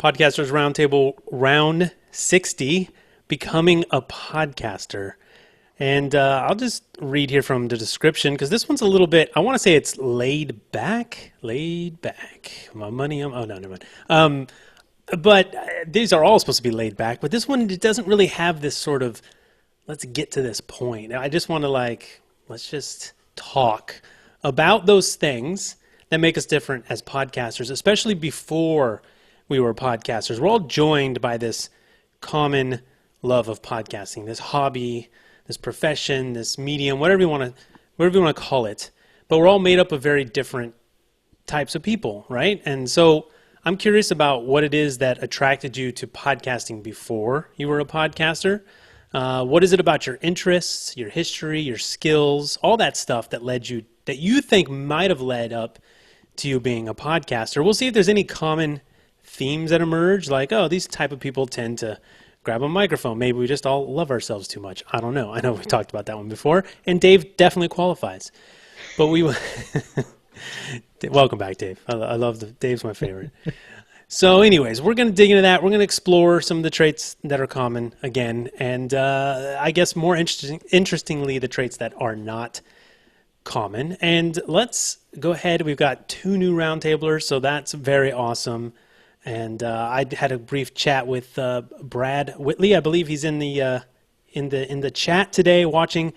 Podcasters Roundtable Round 60, Becoming a Podcaster. And I'll just read here from the description because this one's a little bit, I want to say it's laid back. My money, oh no, never mind. But these are all supposed to be laid back, but this one, it doesn't really have this sort of, let's get to this point. I just want to let's just talk about those things that make us different as podcasters, especially before we were podcasters. We're all joined by this common love of podcasting, this hobby, this profession, this medium, whatever you want to call it. But we're all made up of very different types of people, right? And so I'm curious about what it is that attracted you to podcasting before you were a podcaster. What is it about your interests, your history, your skills, all that stuff that you think might have led up to you being a podcaster? We'll see if there's any common themes that emerge, like, oh, these type of people tend to grab a microphone. Maybe we just all love ourselves too much. I don't know. I know we talked about that one before, and Dave definitely qualifies. But we welcome back, Dave. I love Dave's my favorite. So anyways, we're going to dig into that. We're going to explore some of the traits that are common again, and I guess more interestingly, the traits that are not common. And let's go ahead. We've got 2 new roundtablers, so that's very awesome. And I had a brief chat with Brad Whitley. I believe he's in the chat today watching.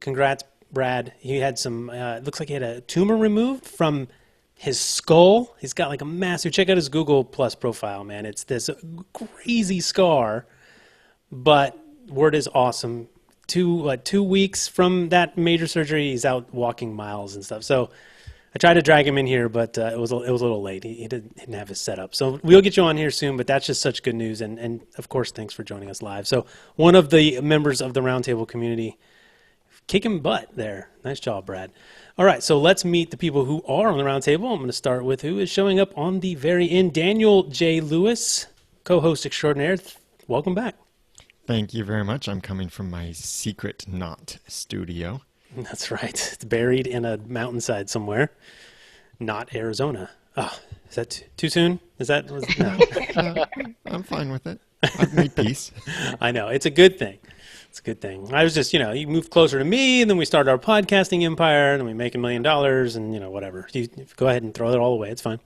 Congrats, Brad. He had some, looks like he had a tumor removed from his skull. He's got like a massive, check out his Google Plus profile, man. It's this crazy scar, but word is awesome. 2 weeks from that major surgery, he's out walking miles and stuff. So I tried to drag him in here, but it was a little late. He didn't have his setup. So we'll get you on here soon, but that's just such good news. And of course, thanks for joining us live. So one of the members of the Roundtable community, kicking butt there. Nice job, Brad. All right, so let's meet the people who are on the Roundtable. I'm going to start with who is showing up on the very end. Daniel J. Lewis, co-host extraordinaire. Welcome back. Thank you very much. I'm coming from my secret not studio. That's right. It's buried in a mountainside somewhere, not Arizona. Oh, is that too soon? No. I'm fine with it. I've made peace. I know. It's a good thing. It's a good thing. I was just, you moved closer to me, and then we started our podcasting empire, and we make $1 million, and, whatever. You go ahead and throw it all away. It's fine.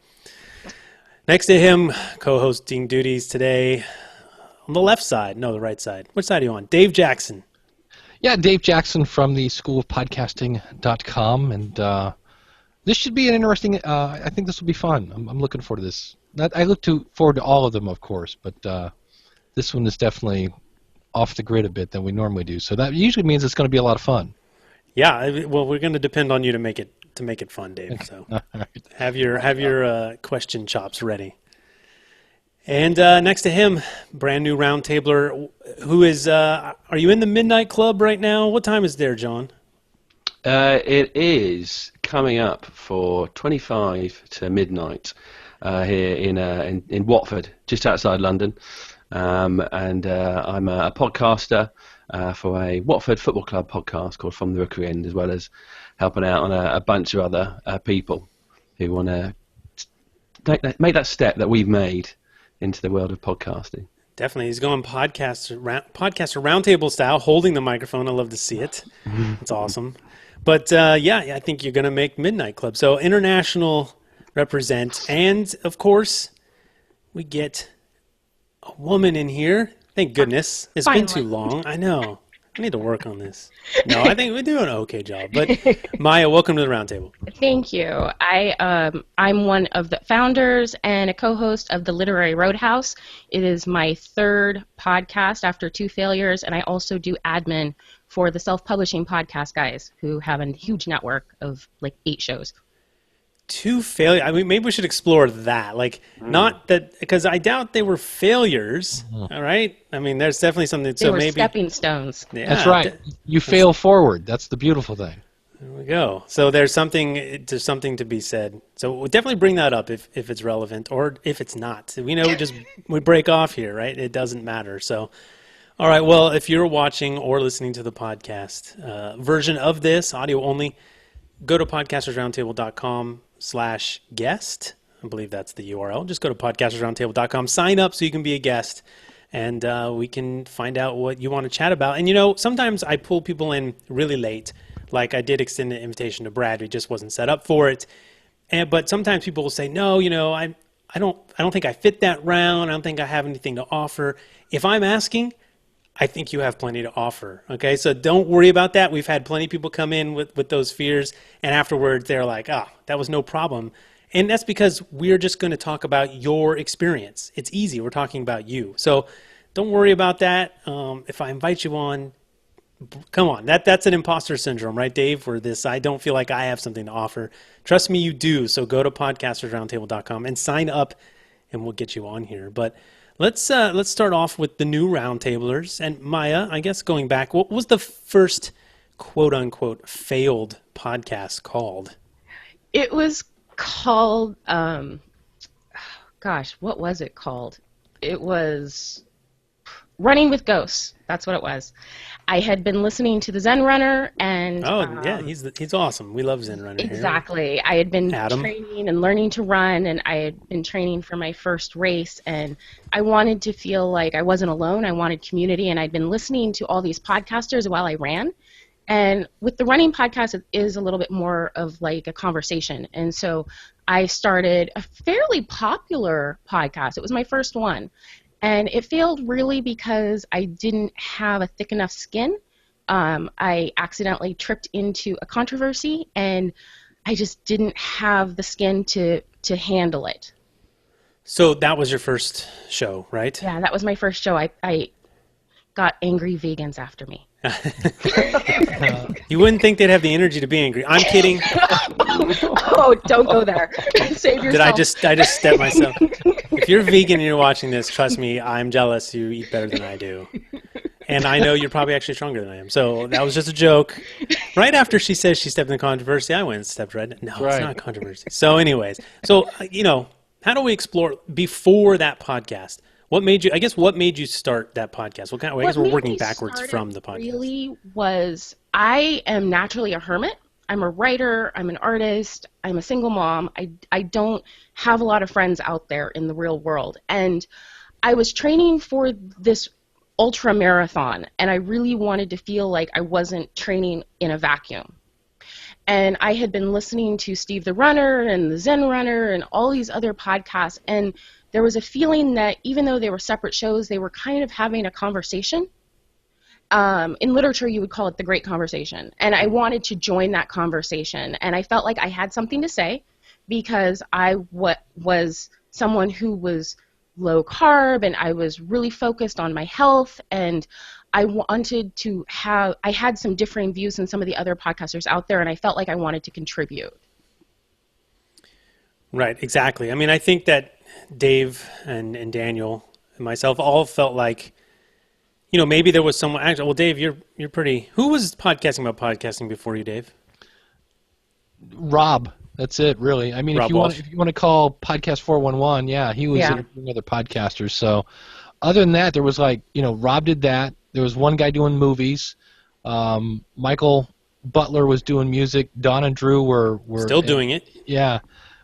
Next to him, co-hosting duties today, on the left side. No, the right side. Which side are you on? Dave Jackson. Yeah, Dave Jackson from the schoolofpodcasting.com, and this should be an interesting, I think this will be fun. I'm looking forward to this. I look forward to all of them, of course, but this one is definitely off the grid a bit than we normally do, so that usually means it's going to be a lot of fun. Yeah, well, we're going to depend on you to make it fun, Dave, so right. have your question chops ready. And next to him, brand new roundtabler, who is, are you in the Midnight Club right now? What time is there, John? It is coming up for 25 to midnight here in Watford, just outside London. And I'm a podcaster for a Watford Football Club podcast called From the Rookery End, as well as helping out on a bunch of other people who want to make that step that we've made into the world of podcasting. Definitely. He's going podcaster roundtable style, holding the microphone. I love to see it. It's awesome. But I think you're going to make Midnight Club. So international represent. And, of course, we get a woman in here. Thank goodness. It's been too long. I know. I need to work on this. No, I think we do an okay job. But Maya, welcome to the Roundtable. Thank you. I'm one of the founders and a co-host of the Literary Roadhouse. It is my 3rd podcast after 2 failures, and I also do admin for the self-publishing podcast guys who have a huge network of like 8 shows. 2 failures. I mean, maybe we should explore that. Not that, because I doubt they were failures. All right. I mean, there's definitely something. They were stepping stones. Yeah, that's right. You fail forward. That's the beautiful thing. There we go. So there's something to be said. So we'll definitely bring that up if it's relevant, or if it's not. We know we break off here, right? It doesn't matter. So, all right. Well, if you're watching or listening to the podcast version of this, audio only, go to podcastersroundtable.com/guest. I believe that's the URL. Just go to podcastersroundtable.com, sign up so you can be a guest, and we can find out what you want to chat about. And, sometimes I pull people in really late. Like I did extend an invitation to Brad, who just wasn't set up for it. But sometimes people will say, no, I don't think I fit that round. I don't think I have anything to offer. If I'm asking, I think you have plenty to offer. Okay, so don't worry about that. We've had plenty of people come in with those fears, and afterwards they're like, that was no problem. And that's because we're just going to talk about your experience. It's easy. We're talking about you. So don't worry about that. If I invite you on, come on. That's an imposter syndrome, right, Dave? Where I don't feel like I have something to offer. Trust me, you do. So go to podcastersroundtable.com and sign up, and we'll get you on here. But let's start off with the new roundtablers. And Maya, I guess going back, what was the first quote unquote failed podcast called? It was called, what was it called? It was Running with Ghosts. That's what it was. I had been listening to the Zen Runner, and he's awesome. We love Zen Runner. Exactly. I had been training and learning to run, and I had been training for my first race, and I wanted to feel like I wasn't alone. I wanted community, and I'd been listening to all these podcasters while I ran. And with the running podcast, it is a little bit more of like a conversation. And so I started a fairly popular podcast. It was my first one. And it failed really because I didn't have a thick enough skin. I accidentally tripped into a controversy, and I just didn't have the skin to handle it. So that was your first show, right? Yeah, that was my first show. I got angry vegans after me. You wouldn't think they'd have the energy to be angry. I'm kidding. Oh, don't go there. Save yourself. Did I just step myself? If you're vegan and you're watching this, trust me, I'm jealous. You eat better than I do. And I know you're probably actually stronger than I am. So that was just a joke. Right after she says she stepped in controversy, I went and stepped right in. No, It's not controversy. So anyways, how do we explore before that podcast? What made you start that podcast? I guess we're working backwards from the podcast. Really was, I am naturally a hermit. I'm a writer. I'm an artist. I'm a single mom. I don't have a lot of friends out there in the real world. And I was training for this ultra marathon, and I really wanted to feel like I wasn't training in a vacuum. And I had been listening to Steve the Runner and the Zen Runner and all these other podcasts, and there was a feeling that even though they were separate shows, they were kind of having a conversation. In literature, you would call it the Great Conversation. And I wanted to join that conversation. And I felt like I had something to say because I was someone who was low carb, and I was really focused on my health, and I had some differing views than some of the other podcasters out there, and I felt like I wanted to contribute. Right, exactly. I mean, I think that Dave and Daniel and myself all felt like, maybe there was someone. Actually, well, Dave, you're pretty. Who was podcasting about podcasting before you, Dave? Rob. That's it, really. I mean, if you want to call Podcast 411, he was interviewing other podcasters. So, other than that, there was Rob did that. There was one guy doing movies. Michael Butler was doing music. Don and Drew were still doing it. Yeah,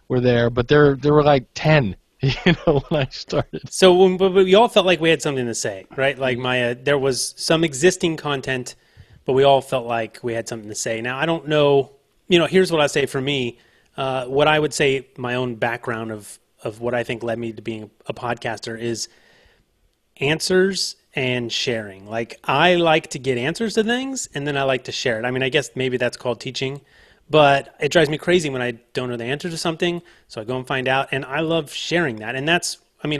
were there, but there were like 10. When I started. So but we all felt like we had something to say, right? Like there was some existing content, but we all felt like we had something to say. Now, I don't know, here's what I say for me. What I would say, my own background of what I think led me to being a podcaster is answers and sharing. Like, I like to get answers to things, and then I like to share it. I mean, I guess maybe that's called teaching. But it drives me crazy when I don't know the answer to something, so I go and find out, and I love sharing that. And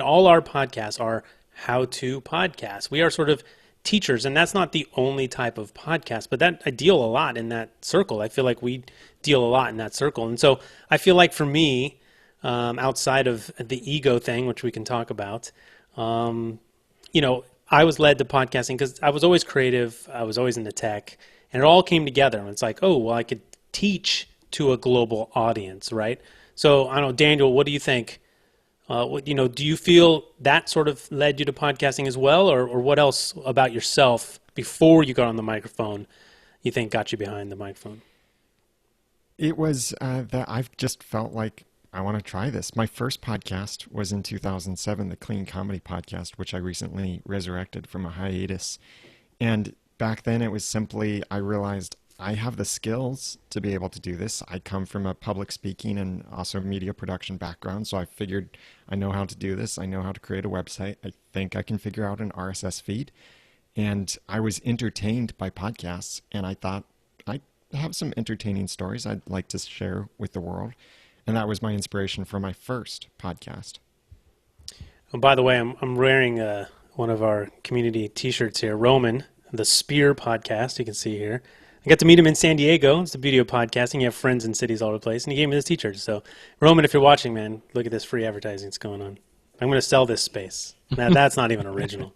all our podcasts are how-to podcasts. We are sort of teachers, and that's not the only type of podcast, but I deal a lot in that circle. I feel like we deal a lot in that circle. And so I feel like for me, outside of the ego thing, which we can talk about, I was led to podcasting because I was always creative. I was always into tech, and it all came together. And it's like, oh, well, I could teach to a global audience, right? So I don't know, Daniel, what do you think? Do you feel that sort of led you to podcasting as well, or what else about yourself before you got on the microphone you think got you behind the microphone? It was that I've just felt like I want to try this. My first podcast was in 2007, the Clean Comedy Podcast, which I recently resurrected from a hiatus. And back then it was simply, I realized I have the skills to be able to do this. I come from a public speaking and also media production background, so I figured I know how to do this. I know how to create a website. I think I can figure out an RSS feed. And I was entertained by podcasts, and I thought I have some entertaining stories I'd like to share with the world. And that was my inspiration for my first podcast. Oh, by the way, I'm wearing one of our community T-shirts here. Roman, the Spear podcast, you can see here. I got to meet him in San Diego. It's the beauty of podcasting. You have friends in cities all over the place. And he gave me this T-shirt. So, Roman, if you're watching, man, look at this free advertising that's going on. I'm going to sell this space. Now, that's not even original.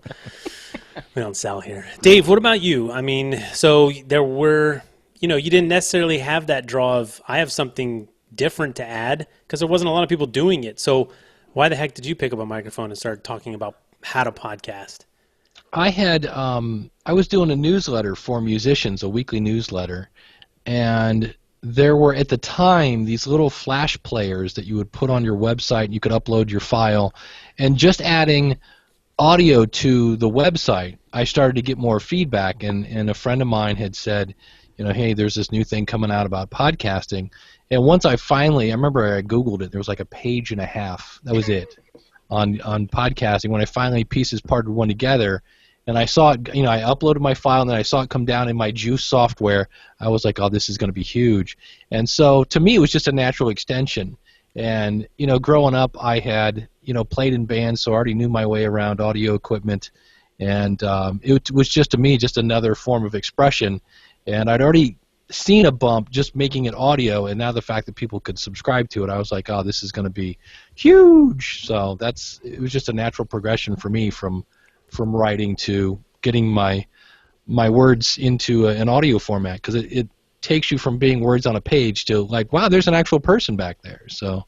We don't sell here. Dave, what about you? I mean, so there were, you didn't necessarily have that draw of, I have something different to add, because there wasn't a lot of people doing it. So why the heck did you pick up a microphone and start talking about how to podcast? I was doing a newsletter for musicians, a weekly newsletter, and there were at the time these little flash players that you would put on your website. You could upload your file, and just adding audio to the website, I started to get more feedback, and a friend of mine had said, hey, there's this new thing coming out about podcasting. And once I remember I Googled it, there was like a page and a half, that was it, on podcasting. When I finally parted one together, and I saw it, I uploaded my file, and then I saw it come down in my Juice software, I was like, oh, this is going to be huge. And so to me, it was just a natural extension. And, growing up, I had, played in bands, so I already knew my way around audio equipment. And it was just, to me, just another form of expression. And I'd already seen a bump just making it audio, and now the fact that people could subscribe to it, I was like, oh, this is going to be huge. So it was just a natural progression for me from writing to getting my words into an audio format, because it takes you from being words on a page to like, wow, there's an actual person back there. So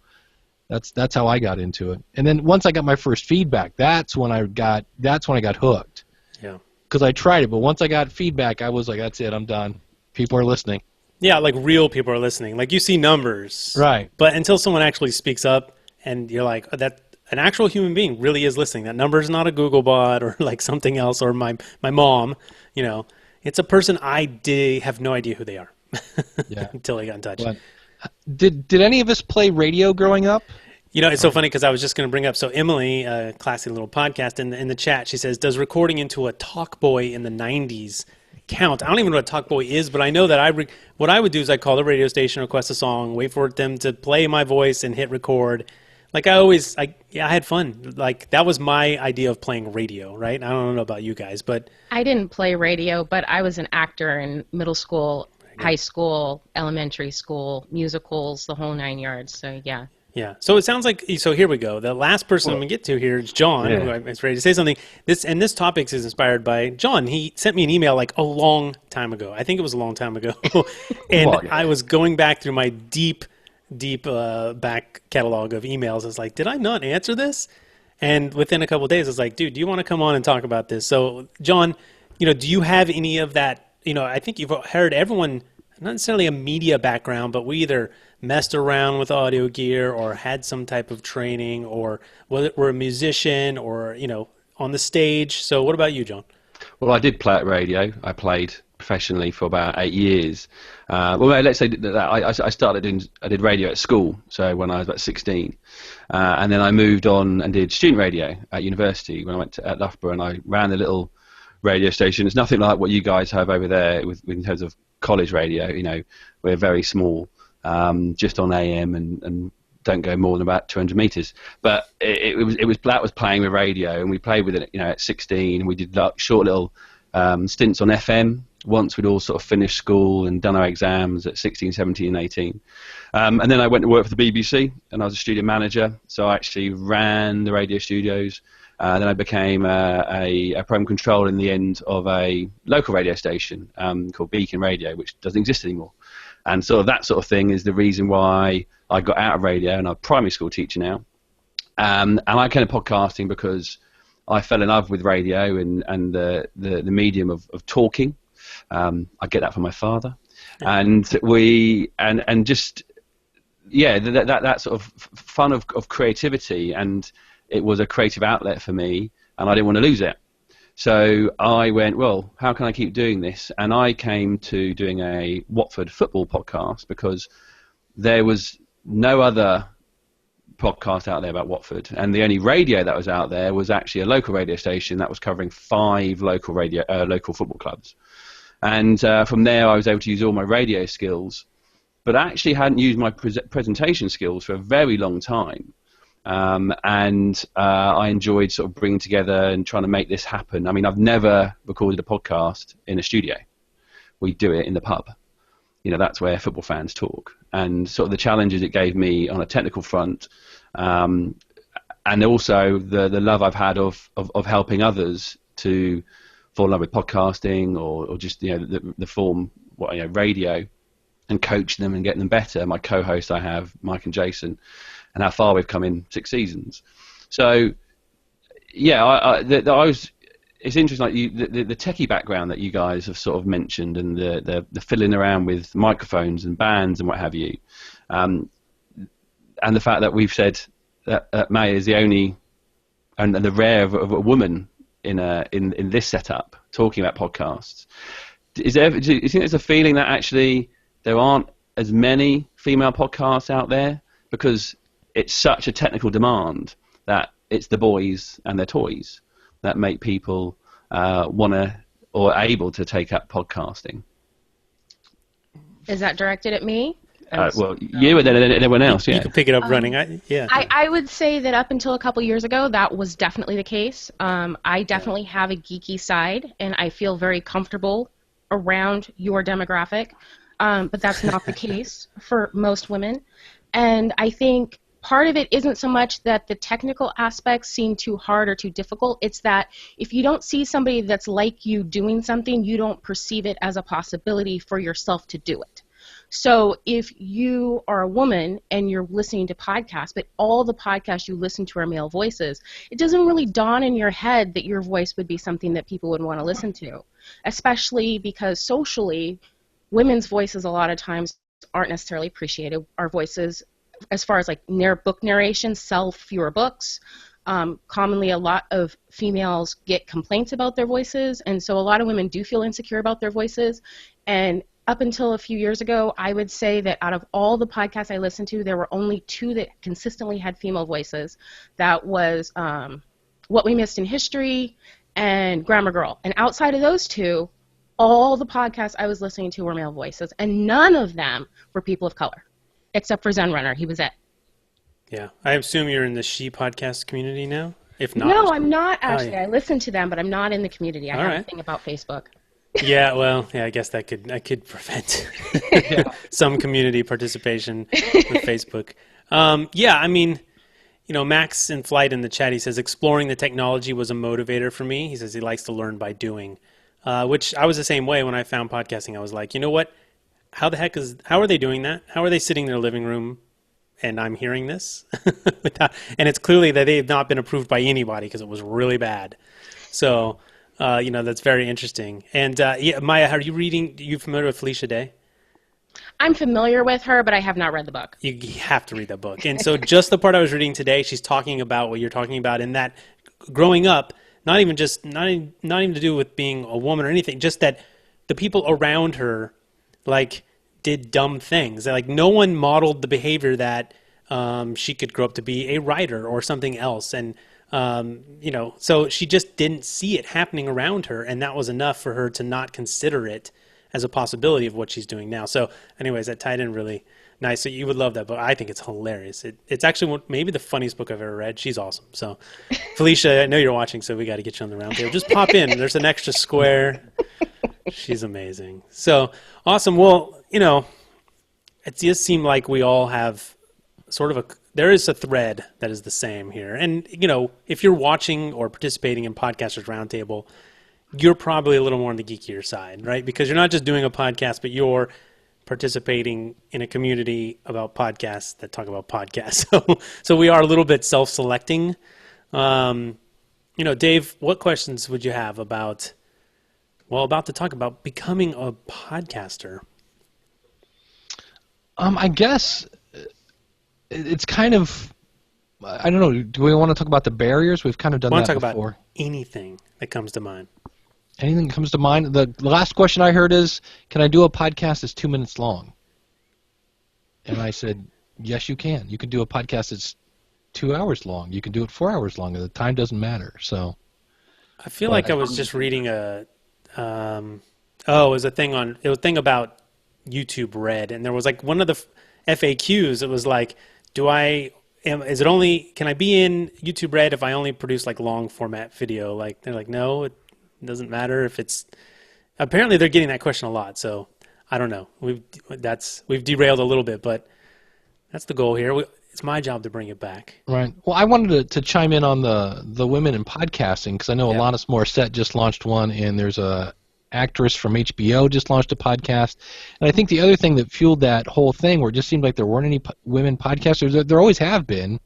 that's how I got into it. And then once I got my first feedback, that's when I got hooked. Yeah. Because I tried it, but once I got feedback, I was like, that's it, I'm done. People are listening. Yeah, like real people are listening. Like you see numbers. Right. But until someone actually speaks up and you're like, oh, that an actual human being really is listening. That number is not a Google bot or like something else, or my mom, it's a person I have no idea who they are. Yeah. Until I got in touch. But, did any of us play radio growing up? It's so funny because I was just going to bring up, so Emily, a classy little podcast in the chat, she says, does recording into a talk boy in the 90s count? I don't even know what a talk boy is, but I know that what I would do is I'd call the radio station, request a song, wait for them to play my voice and hit record. Like I had fun. Like that was my idea of playing radio, right? I don't know about you guys, but I didn't play radio, but I was an actor in middle school, high school, elementary school, musicals, the whole 9 yards. So yeah. Yeah. So it sounds like, so here we go. The last person I'm going to get to here is John, who is ready to say something. This topic is inspired by John. He sent me an email like a long time ago. I think it was a long time ago. And I was going back through my deep back catalog of emails. I was like, did I not answer this? And within a couple of days, I was like, dude, do you want to come on and talk about this? So John, do you have any of that? I think you've heard everyone, not necessarily a media background, but we either messed around with audio gear or had some type of training, or were a musician or, on the stage. So what about you, John? Well, I did play at radio. I played professionally for about 8 years. Let's say that I did radio at school, so when I was about 16. And then I moved on and did student radio at university when I went at Loughborough, and I ran a little radio station. It's nothing like what you guys have over there in terms of college radio. We're very small, just on AM and don't go more than about 200 meters. But that was playing with radio, and we played with it, at 16. We did short little stints on FM. Once we'd all sort of finished school and done our exams at 16, 17, and 18. And then I went to work for the BBC, and I was a studio manager. So I actually ran the radio studios. Then I became a program controller in the end of a local radio station called Beacon Radio, which doesn't exist anymore. And so that sort of thing is the reason why I got out of radio, and I'm a primary school teacher now. And I came to podcasting because I fell in love with radio and the medium of talking. I get that from my father, and just yeah, that sort of fun of creativity, and it was a creative outlet for me, and I didn't want to lose it. So I went, well, how can I keep doing this? And I came to doing a Watford football podcast because there was no other podcast out there about Watford, and the only radio that was out there was actually a local radio station that was covering 5 local football clubs. And from there, I was able to use all my radio skills, but I actually hadn't used my presentation skills for a very long time. And I enjoyed sort of bringing together and trying to make this happen. I mean, I've never recorded a podcast in a studio. We do it in the pub. You know, that's where football fans talk. And sort of the challenges it gave me on a technical front, and also the love I've had of helping others to fall in love with podcasting or just, you know, the form, radio, and coach them and get them better. My co-hosts I have, Mike and Jason, and how far we've come in 6 seasons. So, yeah, I was. It's interesting, like the techie background that you guys have sort of mentioned, and the fiddling around with microphones and bands and what have you, and the fact that we've said that May is the only and the rare of a woman in this setup talking about podcasts. Do you think there's a feeling that actually there aren't as many female podcasts out there because it's such a technical demand that it's the boys and their toys that make people want to or able to take up podcasting? Is that directed at me? Well, you and then everyone else, yeah. You can pick it up running. I would say that up until a couple years ago, that was definitely the case. I definitely have a geeky side, and I feel very comfortable around your demographic, but that's not the case for most women. And I think part of it isn't so much that the technical aspects seem too hard or too difficult. It's that if you don't see somebody that's like you doing something, you don't perceive it as a possibility for yourself to do it. So if you are a woman and you're listening to podcasts, but all the podcasts you listen to are male voices, it doesn't really dawn in your head that your voice would be something that people would want to listen to, especially because socially, women's voices a lot of times aren't necessarily appreciated. Our voices, as far as like book narration, sell fewer books. Commonly, a lot of females get complaints about their voices, and so a lot of women do feel insecure about their voices. And up until a few years ago, I would say that out of all the podcasts I listened to, there were only 2 that consistently had female voices. That was What We Missed in History and Grammar Girl. And outside of those 2, all the podcasts I was listening to were male voices, and none of them were people of color, except for Zen Runner. He was it. Yeah. I assume you're in the She podcast community now? If not. No, I'm not actually. Oh, yeah. I listen to them, but I'm not in the community. I have a thing about Facebook. Yeah, well, I guess that could prevent some community participation with Facebook. I mean, Max in Flight in the chat, he says, exploring the technology was a motivator for me. He says he likes to learn by doing, which I was the same way when I found podcasting. I was like, you know what? How are they doing that? How are they sitting in their living room and I'm hearing this? And it's clearly that they have not been approved by anybody because it was really bad. So... that's very interesting. And Maya, are you familiar with Felicia Day? I'm familiar with her, but I have not read the book. You have to read that book. And so just the part I was reading today, she's talking about what you're talking about in that growing up, not even to do with being a woman or anything, just that the people around her did dumb things. Like no one modeled the behavior that she could grow up to be a writer or something else. And so she just didn't see it happening around her, and that was enough for her to not consider it as a possibility of what she's doing now. So anyways, that tied in really nice. So you would love that book. I think it's hilarious. It's actually maybe the funniest book I've ever read. She's awesome. So Felicia, I know you're watching, so we got to get you on the roundtable. Just pop in. There's an extra square. She's amazing. So awesome. Well, it does seem like we all have sort of there is a thread that is the same here. And, if you're watching or participating in Podcasters Roundtable, you're probably a little more on the geekier side, right? Because you're not just doing a podcast, but you're participating in a community about podcasts that talk about podcasts. So we are a little bit self-selecting. Dave, what questions would you have about to talk about becoming a podcaster? I guess it's kind of, I don't know, do we want to talk about the barriers? We've kind of done I want that to talk before. about anything that comes to mind. Anything that comes to mind? The last question I heard is, can I do a podcast that's 2 minutes long? And I said, yes, you can. You can do a podcast that's 2 hours long. You can do it 4 hours long. The time doesn't matter. So, I feel like I was just reading it was a thing about YouTube Red, and there was like one of the FAQs. It was like, can I be in YouTube Red if I only produce like long format video? Like they're like, no, it doesn't matter if it's. Apparently, they're getting that question a lot. So I don't know. We've derailed a little bit, but that's the goal here. It's my job to bring it back. right. Well, I wanted to chime in on the women in podcasting because I know Alanis Morissette just launched one, and there's a actress from HBO just launched a podcast. And I think the other thing that fueled that whole thing, where it just seemed like there weren't any women podcasters, there always have been.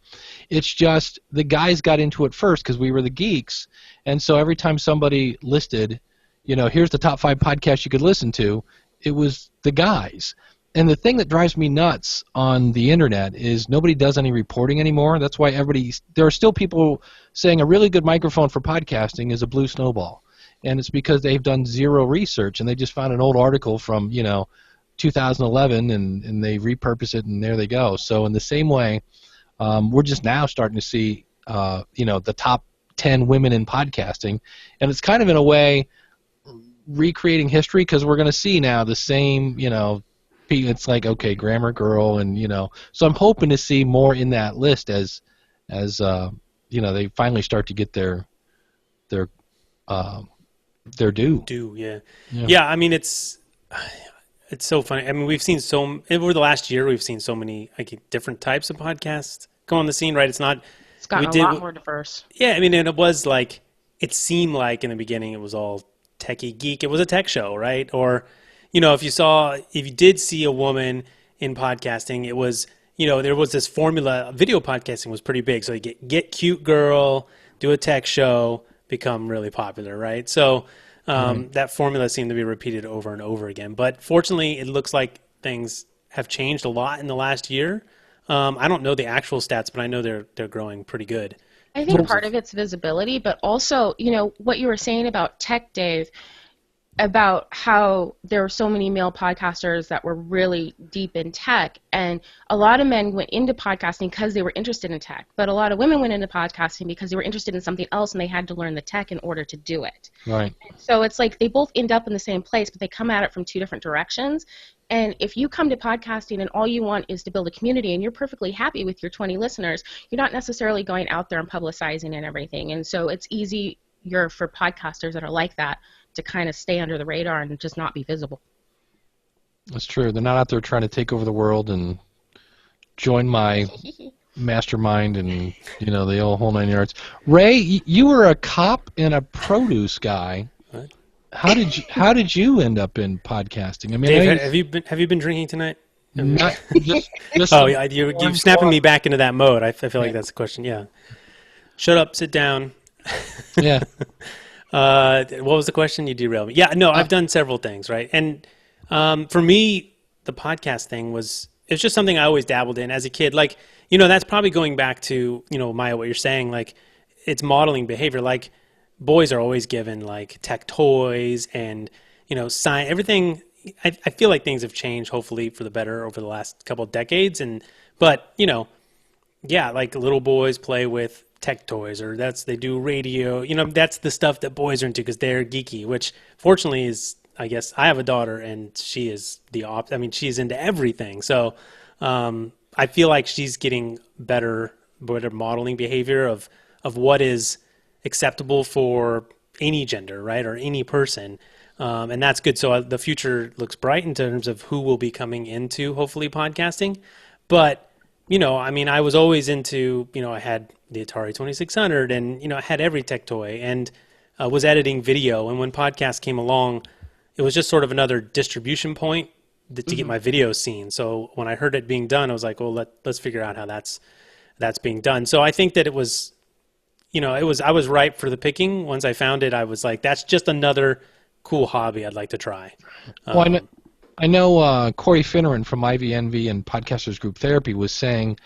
It's just the guys got into it first because we were the geeks, and so every time somebody listed, here's the top 5 podcasts you could listen to, it was the guys. And the thing that drives me nuts on the internet is nobody does any reporting anymore. That's why there are still people saying a really good microphone for podcasting is a Blue Snowball. And it's because they've done zero research, and they just found an old article from 2011, and they repurpose it, and there they go. So in the same way, we're just now starting to see the top 10 women in podcasting, and it's kind of in a way recreating history because we're going to see now the same it's like, okay, Grammar Girl, and so I'm hoping to see more in that list as they finally start to get their due. Yeah. I mean, it's so funny. I mean, we've seen over the last year, we've seen so many different types of podcasts come on the scene, right? It's gotten a lot more diverse. Yeah, I mean, and it seemed like in the beginning it was all techie geek. It was a tech show, right? Or, if you did see a woman in podcasting, it was, there was this formula. Video podcasting was pretty big. So you get cute girl, do a tech show, become really popular, right? So that formula seemed to be repeated over and over again. But fortunately, it looks like things have changed a lot in the last year. I don't know the actual stats, but I know they're growing pretty good. I think part of it's visibility, but also, what you were saying about tech, Dave, about how there were so many male podcasters that were really deep in tech, and a lot of men went into podcasting because they were interested in tech, but a lot of women went into podcasting because they were interested in something else and they had to learn the tech in order to do it. Right. So it's like they both end up in the same place, but they come at it from 2 different directions. And if you come to podcasting and all you want is to build a community and you're perfectly happy with your 20 listeners, you're not necessarily going out there and publicizing and everything. And so it's easier for podcasters that are like that to kind of stay under the radar and just not be visible. That's true. They're not out there trying to take over the world and join my mastermind and, the whole 9 yards. Ray, you were a cop and a produce guy. What? How did you end up in podcasting? I mean, Dave, have you been drinking tonight? Not just you're snapping me back into that mode. I feel like that's the question. Yeah. Shut up. Sit down. Yeah. What was the question? You derailed me. Yeah, no, I've done several things, right? And for me, the podcast thing it's just something I always dabbled in as a kid. Like, that's probably going back to, Maya, what you're saying. Like, it's modeling behavior. Like, boys are always given, like, tech toys and, science, everything. I feel like things have changed, hopefully, for the better over the last couple of decades. But, yeah, like little boys play with tech toys, or they do radio. That's the stuff that boys are into because they're geeky, which fortunately is, I guess, I have a daughter and she is she's into everything. So I feel like she's getting better modeling behavior of what is acceptable for any gender, right, or any person. And that's good. So the future looks bright in terms of who will be coming into, hopefully, podcasting. But I was always into, I had the Atari 2600 and, I had every tech toy and was editing video. And when podcasts came along, it was just sort of another distribution point to get my videos seen. So when I heard it being done, I was like, well, let's figure out how that's being done. So I think that it was, I was ripe for the picking. Once I found it, I was like, that's just another cool hobby I'd like to try. Well, I know Corey Finneran from IVNV and Podcasters Group Therapy was saying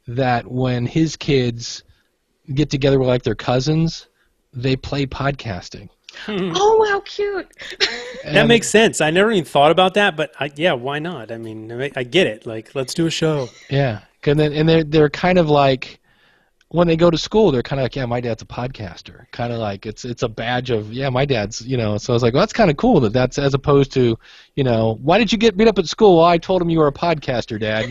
that when his kids get together with like their cousins, they play podcasting. Oh, how cute! That And- makes sense. I never even thought about that, but yeah, why not? I mean, I get it. Like, let's do a show. Yeah, and they're kind of like, when they go to school, they're kind of like, yeah, my dad's a podcaster. Kind of like it's a badge of, yeah, my dad's, So I was like, well, that's kind of cool that's as opposed to, why did you get beat up at school? Well, I told him you were a podcaster, Dad.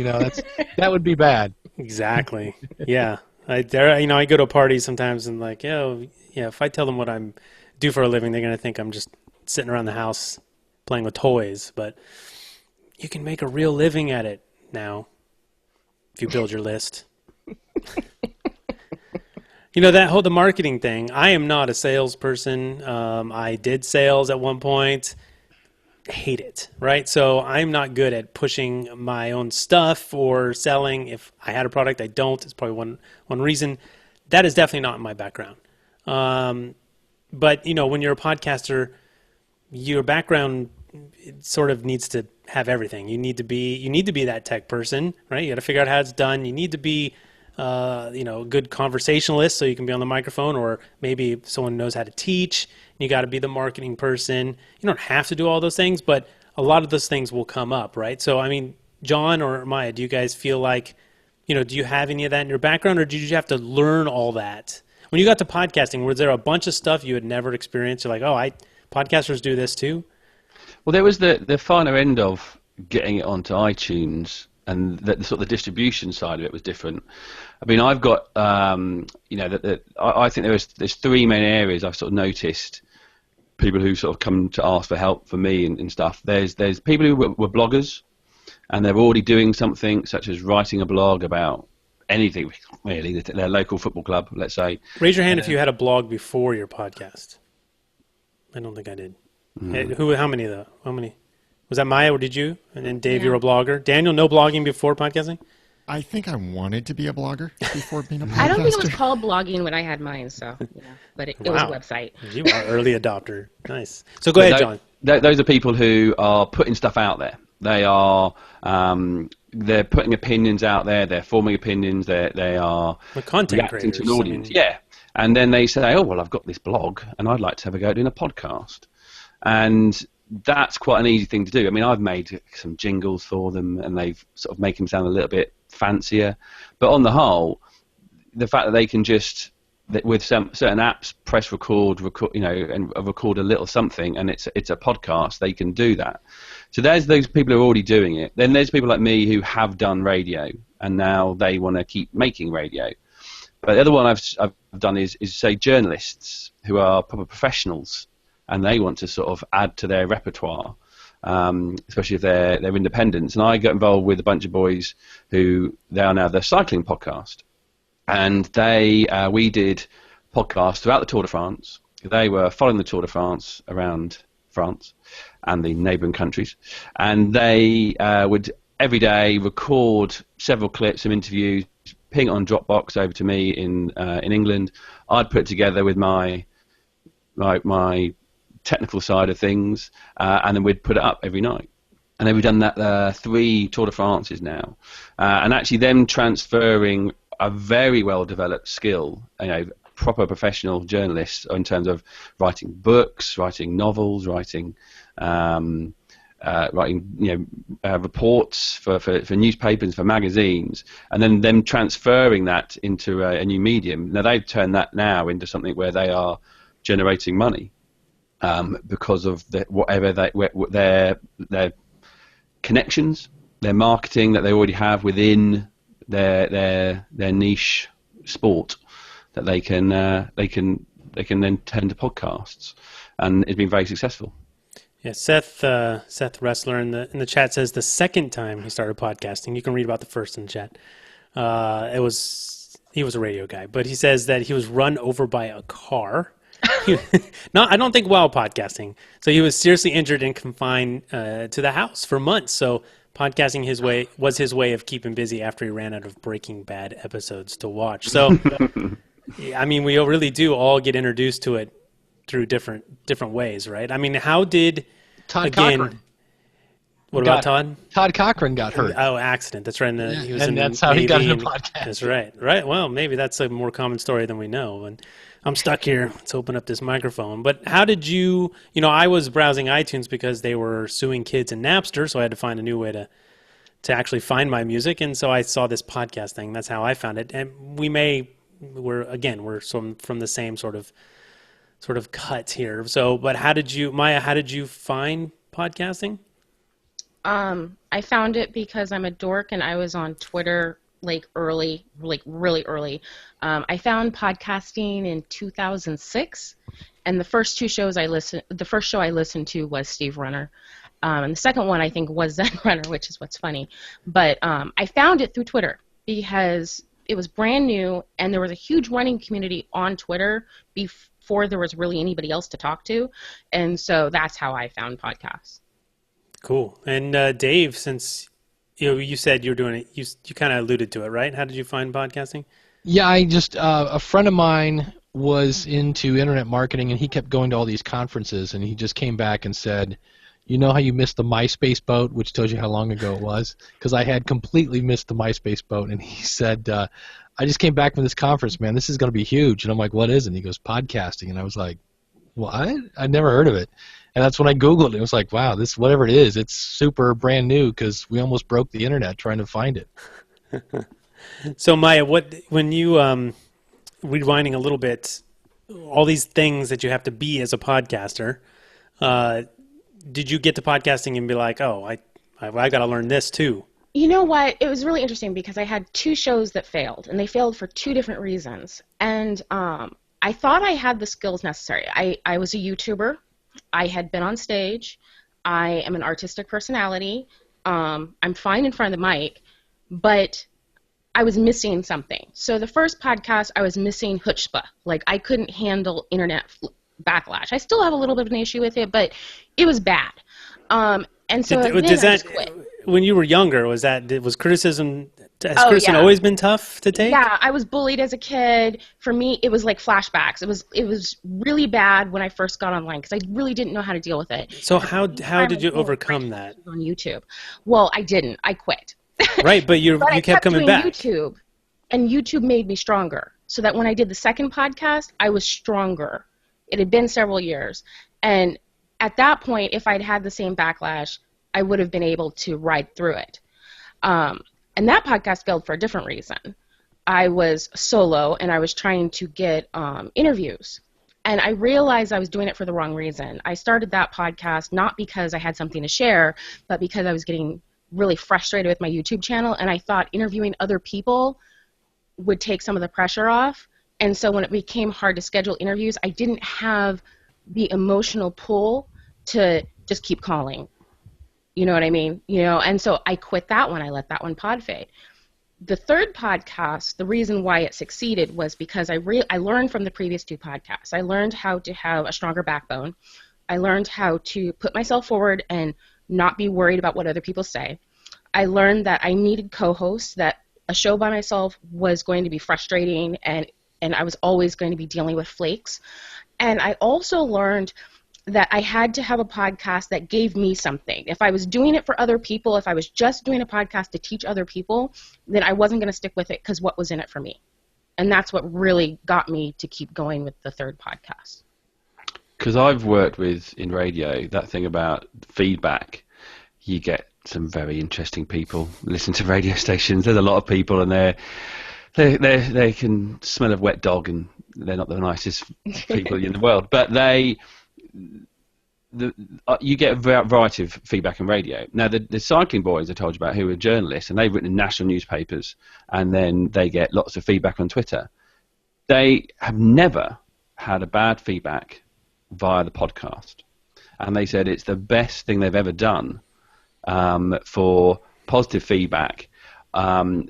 That would be bad. Exactly. Yeah. I go to parties sometimes and like, yeah, if I tell them what I'm do for a living, they're going to think I'm just sitting around the house playing with toys, but you can make a real living at it now if you build your list. The marketing thing. I am not a salesperson. I did sales at one point. Hate it, right? So I'm not good at pushing my own stuff or selling. If I had a product, I don't. It's probably one reason. That is definitely not my background. But when you're a podcaster, your background sort of needs to have everything. You need to be that tech person, right? You got to figure out how it's done. You need to be a good conversationalist so you can be on the microphone, or maybe someone knows how to teach. You got to be the marketing person. You don't have to do all those things, but a lot of those things will come up, right? So, I mean, John or Maya, do you guys feel like, do you have any of that in your background, or did you have to learn all that? When you got to podcasting, was there a bunch of stuff you had never experienced? You're like, podcasters do this too? Well, there was the finer end of getting it onto iTunes, and the sort of the distribution side of it was different. I mean, I've got, I think there's three main areas I've sort of noticed people who sort of come to ask for help for me and stuff. There's people who were bloggers, and they're already doing something such as writing a blog about anything really, their local football club, let's say. Raise your hand if you had a blog before your podcast. I don't think I did. How many though? How many? Was that Maya, or did you? And then Dave, you're a blogger. Daniel, no blogging before podcasting? I think I wanted to be a blogger before being a podcaster. I don't think it was called blogging when I had mine, so but it was a website. You are early adopter. Nice. So go ahead, John. Those are people who are putting stuff out there. They are they're putting opinions out there. They're forming opinions. They are content reacting creators, to an audience. Yeah, and then they say, "Oh well, I've got this blog, and I'd like to have a go at doing a podcast." And that's quite an easy thing to do. I mean, I've made some jingles for them, and they've sort of make them sound a little bit fancier. But on the whole, the fact that they can just, with some certain apps, press record, and record a little something, and it's a podcast, they can do that. So there's those people who are already doing it. Then there's people like me who have done radio, and now they want to keep making radio. But the other one I've done is say journalists who are proper professionals, and they want to sort of add to their repertoire, especially if they're independents. And I got involved with a bunch of boys who they are now the cycling podcast, and we did podcasts throughout the Tour de France. They were following the Tour de France around France and the neighbouring countries, and they would every day record several clips, some interviews, ping it on Dropbox over to me in England. I'd put it together with my technical side of things, and then we'd put it up every night. And then we've done that 3 Tour de France's now, and actually them transferring a very well developed skill, proper professional journalists in terms of writing books, writing novels, writing reports for newspapers, for magazines, and then them transferring that into a new medium. Now they've turned that now into something where they are generating money. Because of their connections, their marketing that they already have within their niche sport, that they can then turn to podcasts, and it's been very successful. Yeah, Seth Wrestler in the chat says the second time he started podcasting. You can read about the first in the chat. He was a radio guy, but he says that he was run over by a car. I don't think while podcasting. So he was seriously injured and confined to the house for months. So podcasting was his way of keeping busy after he ran out of Breaking Bad episodes to watch. So, I mean, we really do all get introduced to it through different ways, right? I mean, how did Todd Cochran? What about Todd? Todd Cochran got hurt. Oh, accident. That's right. Yeah, He was and in that's how he got Navy into and- podcasting. That's right. Right. Well, maybe that's a more common story than we know. And I'm stuck here. Let's open up this microphone. But how did you? I was browsing iTunes because they were suing kids in Napster, so I had to find a new way to actually find my music. And so I saw this podcast thing. That's how I found it. And we're from the same sort of cut here. So, but Maya? How did you find podcasting? I found it because I'm a dork and I was on Twitter really early. I found podcasting in 2006, and the first show I listened to was Steve Runner. And the second one I think was Zen Runner, which is what's funny. But I found it through Twitter because it was brand new and there was a huge running community on Twitter before there was really anybody else to talk to. And so that's how I found podcasts. Cool. And Dave, since you said you were doing it, you kind of alluded to it, right? How did you find podcasting? Yeah, I just a friend of mine was into internet marketing, and he kept going to all these conferences, and he just came back and said, "You know how you missed the MySpace boat," which tells you how long ago it was, because I had completely missed the MySpace boat, and he said, "I just came back from this conference, man. This is going to be huge." And I'm like, "What is it?" And he goes, "Podcasting," and I was like, "What? I'd never heard of it." And that's when I Googled it. It was like, wow, this, whatever it is, it's super brand new because we almost broke the internet trying to find it. So Maya, when you rewinding a little bit, all these things that you have to be as a podcaster, did you get to podcasting and be like, oh, I got to learn this too? You know what? It was really interesting because I had 2 shows that failed, and they failed for 2 different reasons. And I thought I had the skills necessary. I was a YouTuber. I had been on stage. I am an artistic personality. I'm fine in front of the mic, but I was missing something. So the first podcast, I was missing chutzpah. Like, I couldn't handle internet backlash. I still have a little bit of an issue with it, but it was bad. And so then I just quit. When you were younger, was criticism? Has criticism yeah. always been tough to take? Yeah, I was bullied as a kid. For me, it was like flashbacks. It was really bad when I first got online because I really didn't know how to deal with it. So how did you overcome that? On YouTube. Well, I didn't. I quit. Right, but you kept coming back. YouTube, and YouTube made me stronger. So that when I did the second podcast, I was stronger. It had been several years, and at that point, if I'd had the same backlash, I would have been able to ride through it. And that podcast failed for a different reason. I was solo, and I was trying to get interviews. And I realized I was doing it for the wrong reason. I started that podcast not because I had something to share, but because I was getting really frustrated with my YouTube channel, and I thought interviewing other people would take some of the pressure off. And so when it became hard to schedule interviews, I didn't have the emotional pull to just keep calling. You know what I mean? And so I quit that one. I let that one pod fade. The third podcast, the reason why it succeeded was because I learned from the previous 2 podcasts. I learned how to have a stronger backbone. I learned how to put myself forward and not be worried about what other people say. I learned that I needed co-hosts, that a show by myself was going to be frustrating, and I was always going to be dealing with flakes. And I also learned that I had to have a podcast that gave me something. If I was doing it for other people, if I was just doing a podcast to teach other people, then I wasn't going to stick with it because what was in it for me? And that's what really got me to keep going with the third podcast. Because I've worked in radio, that thing about feedback, you get some very interesting people listen to radio stations. There's a lot of people, and they can smell of wet dog, and they're not the nicest people in the world, but you get a variety of feedback in radio. Now, the cycling boys I told you about, who are journalists, and they've written in national newspapers, and then they get lots of feedback on Twitter. They have never had a bad feedback via the podcast. And they said it's the best thing they've ever done for positive feedback. My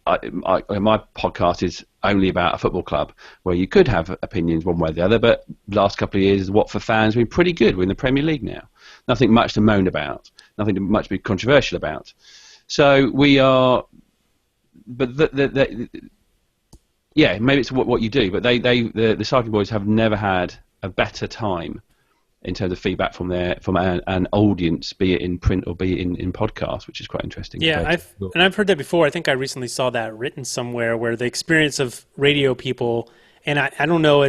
podcast is only about a football club where you could have opinions one way or the other, but last couple of years, Watford fans have been pretty good. We're in the Premier League now. Nothing much to moan about, nothing much to be controversial about. So we are, but yeah, maybe it's what you do, but the cycling boys have never had a better time in terms of feedback from an audience, be it in print or be it in podcast, which is quite interesting. Yeah, I've heard that before. I think I recently saw that written somewhere where the experience of radio people, and I don't know,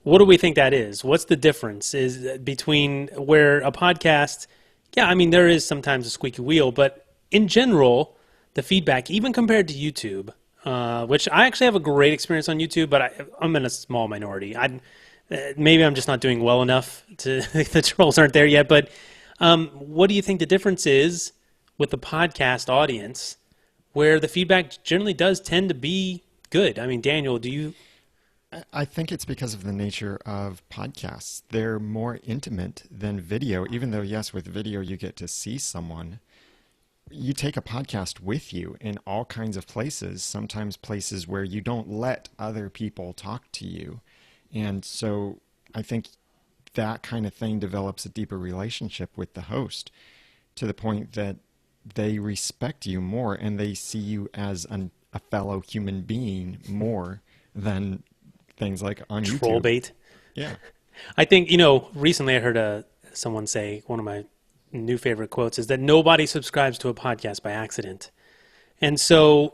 what do we think that is? What's the difference is between where a podcast, yeah, I mean, there is sometimes a squeaky wheel, but in general, the feedback, even compared to YouTube, which I actually have a great experience on YouTube, but I'm in a small minority. Maybe I'm just not doing well enough the trolls aren't there yet, but what do you think the difference is with the podcast audience where the feedback generally does tend to be good? I mean, Daniel, do you... I think it's because of the nature of podcasts. They're more intimate than video, even though, yes, with video you get to see someone. You take a podcast with you in all kinds of places, sometimes places where you don't let other people talk to you. And so I think that kind of thing develops a deeper relationship with the host to the point that they respect you more and they see you as a fellow human being more than things like on YouTube. Troll bait. Yeah. I think, recently I heard someone say, one of my new favorite quotes is that nobody subscribes to a podcast by accident. And so,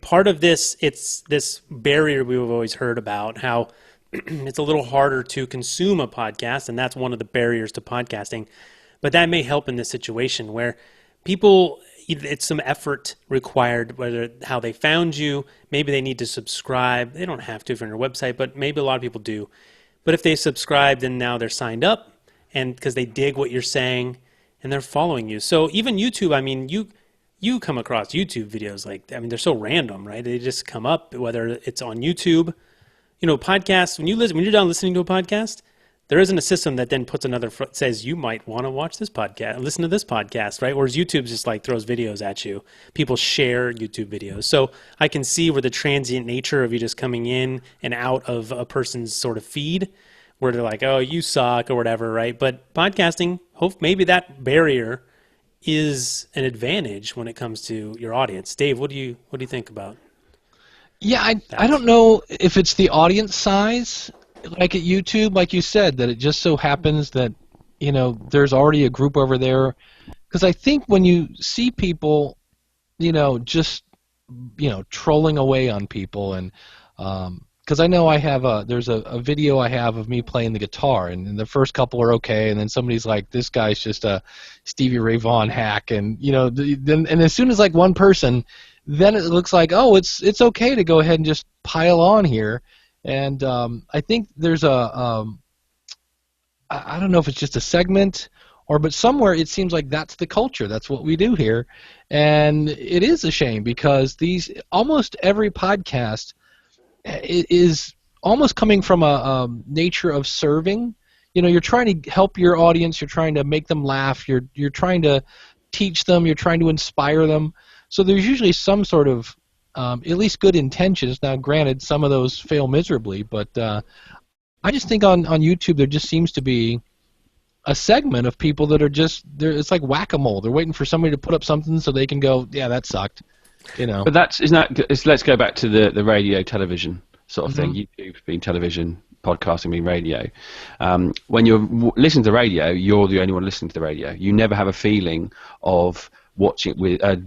part of this, it's this barrier we've always heard about, how it's a little harder to consume a podcast, and that's one of the barriers to podcasting. But that may help in this situation where people, it's some effort required, whether how they found you, maybe they need to subscribe. They don't have to if you're on your website, but maybe a lot of people do. But if they subscribed and now they're signed up, and because they dig what you're saying and they're following you. So even YouTube, I mean, you come across YouTube videos they're so random, right? They just come up, whether it's on YouTube, podcasts. When you're done listening to a podcast, there isn't a system that then puts says you might want to watch this podcast, listen to this podcast, right? Whereas YouTube just throws videos at you. People share YouTube videos. So I can see where the transient nature of you just coming in and out of a person's sort of feed, where they're like, oh, you suck or whatever, right? But podcasting, maybe that barrier is an advantage when it comes to your audience. Dave, what do you think about? Yeah, I don't know if it's the audience size, like at YouTube, like you said, that it just so happens that, there's already a group over there. Because I think when you see people, just, trolling away on people, and because I know there's a video I have of me playing the guitar, and the first couple are okay, and then somebody's like, this guy's just a Stevie Ray Vaughan hack, and then as soon as one person, then it looks like, oh, it's okay to go ahead and just pile on here. And I think there's I don't know if it's just a segment but somewhere it seems like that's the culture. That's what we do here. And it is a shame because almost every podcast is almost coming from a nature of serving. You're trying to help your audience. You're trying to make them laugh. You're trying to teach them. You're trying to inspire them. So there's usually some sort of at least good intentions. Now, granted, some of those fail miserably, but I just think on YouTube there just seems to be a segment of people that are it's like whack-a-mole. They're waiting for somebody to put up something so they can go, yeah, that sucked. But let's go back to the radio television sort of thing. YouTube being television, podcasting being radio. When you're listening to radio, you're the only one listening to the radio. You never have a feeling of watching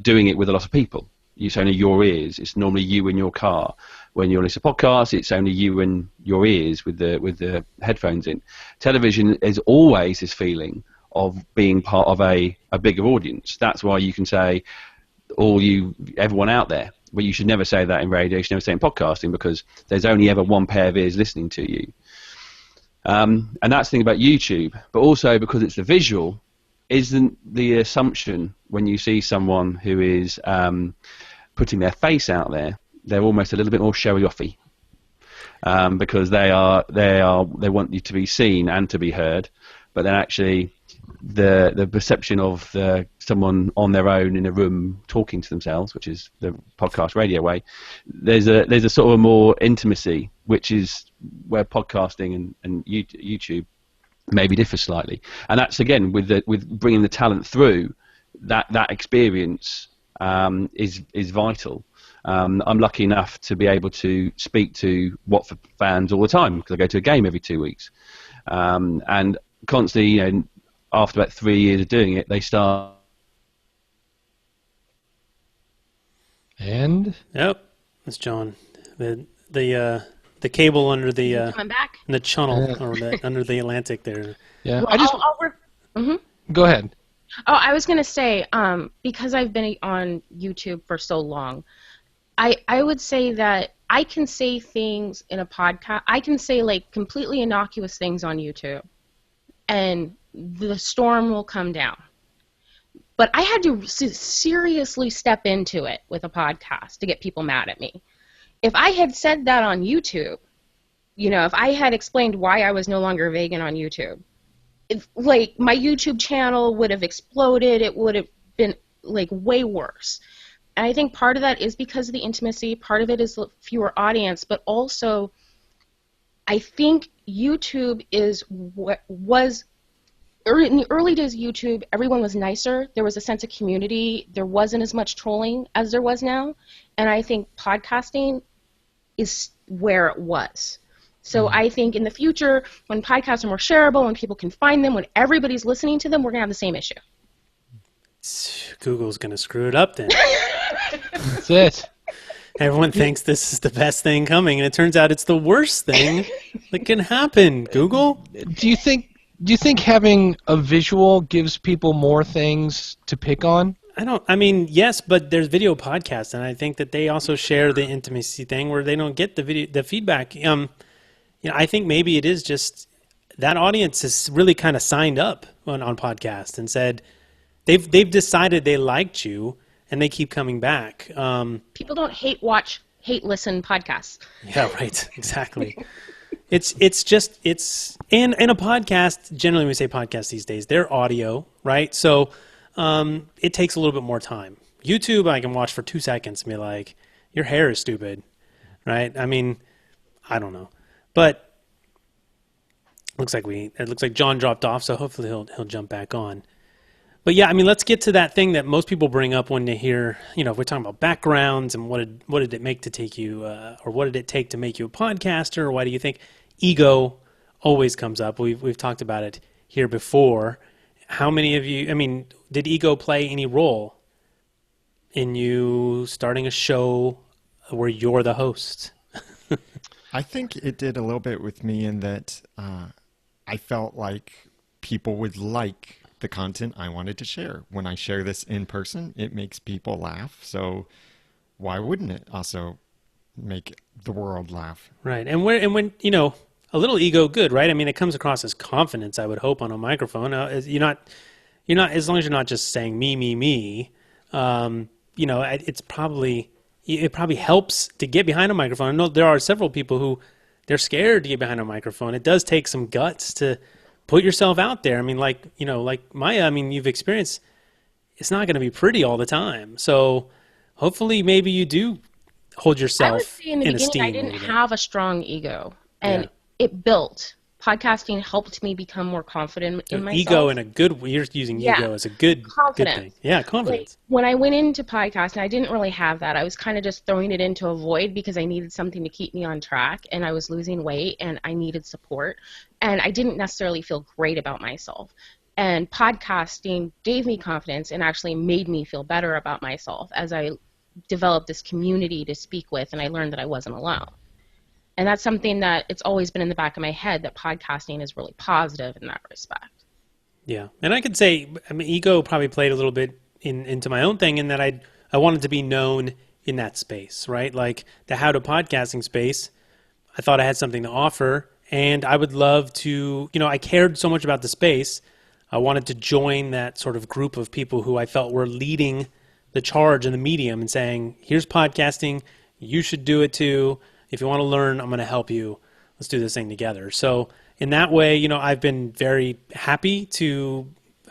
doing it with a lot of people. It's only your ears. It's normally you in your car. When you're listening to podcasts, it's only you and your ears with the headphones in. Television is always this feeling of being part of a bigger audience. That's why you can say, everyone out there. But you should never say that in radio. You should never say it in podcasting because there's only ever one pair of ears listening to you. And that's the thing about YouTube. But also because it's the visual, isn't the assumption when you see someone who is putting their face out there, they're almost a little bit more showy-offy because they want you to be seen and to be heard, but then actually the perception of someone on their own in a room talking to themselves, which is the podcast radio way, there's a sort of a more intimacy, which is where podcasting and YouTube maybe differ slightly, and that's again with bringing the talent through. That experience is vital, I'm lucky enough to be able to speak to Watford fans all the time because I go to a game every 2 weeks, and constantly, after about 3 years of doing it, they start. And Yep, that's John. The cable under the Coming back. in the channel or under the Atlantic there. yeah, Well, I just go ahead. Oh, I was going to say, because I've been on YouTube for so long, I would say that I can say things in a podcast. I can say like completely innocuous things on YouTube, and the storm will come down. But I had to seriously step into it with a podcast to get people mad at me. If I had said that on YouTube, if I had explained why I was no longer vegan on YouTube, like my YouTube channel would have exploded. It would have been like way worse. And I think part of that is because of the intimacy. Part of it is the fewer audience, but also I think YouTube is what was in the early days of YouTube. Everyone was nicer. There was a sense of community. There wasn't as much trolling as there was now. And I think podcasting is where it was. So I think in the future, when podcasts are more shareable, when people can find them, when everybody's listening to them, we're going to have the same issue. Google's going to screw it up then. That's it. Everyone thinks this is the best thing coming, and it turns out it's the worst thing that can happen. Google? Do you think having a visual gives people more things to pick on? Yes, but there's video podcasts, and I think that they also share the intimacy thing where they don't get the feedback. I think maybe it is just that audience has really kind of signed up on podcasts and said they've decided they liked you and they keep coming back. People don't hate watch, hate listen podcasts. Yeah, right. Exactly. It's and a podcast, generally when we say podcast these days, they're audio, right? So it takes a little bit more time. YouTube, I can watch for 2 seconds and be like, your hair is stupid, right? I mean, I don't know. But it looks like John dropped off, so hopefully he'll jump back on. But yeah, let's get to that thing that most people bring up when they hear, if we're talking about backgrounds and what did it make to take you, or what did it take to make you a podcaster, or why do you think ego always comes up? We've talked about it here before. How many of you? Did ego play any role in you starting a show where you're the host? I think it did a little bit with me in that I felt like people would like the content I wanted to share. When I share this in person, it makes people laugh. So why wouldn't it also make the world laugh? Right. And when a little ego, good, right? It comes across as confidence, I would hope, on a microphone. You're not as long as you're not just saying me. It probably helps to get behind a microphone. I know there are several people who they're scared to get behind a microphone. It does take some guts to put yourself out there. Like Maya, you've experienced, it's not going to be pretty all the time. So hopefully maybe you do hold yourself I would say in the beginning esteem. I didn't have a strong ego, and it built. Podcasting helped me become more confident in myself. Ego in a good way. You're using ego as a good thing. Yeah, confidence. Like, when I went into podcasting, I didn't really have that. I was kind of just throwing it into a void because I needed something to keep me on track, and I was losing weight, and I needed support, and I didn't necessarily feel great about myself. And podcasting gave me confidence and actually made me feel better about myself as I developed this community to speak with, and I learned that I wasn't alone. And that's something that it's always been in the back of my head, that podcasting is really positive in that respect. Yeah. And I could say, ego probably played a little bit into my own thing in that I wanted to be known in that space, right? Like the how to podcasting space, I thought I had something to offer, and I would love to, I cared so much about the space. I wanted to join that sort of group of people who I felt were leading the charge in the medium and saying, here's podcasting, you should do it too. If you want to learn, I'm going to help you. Let's do this thing together. So in that way, I've been very happy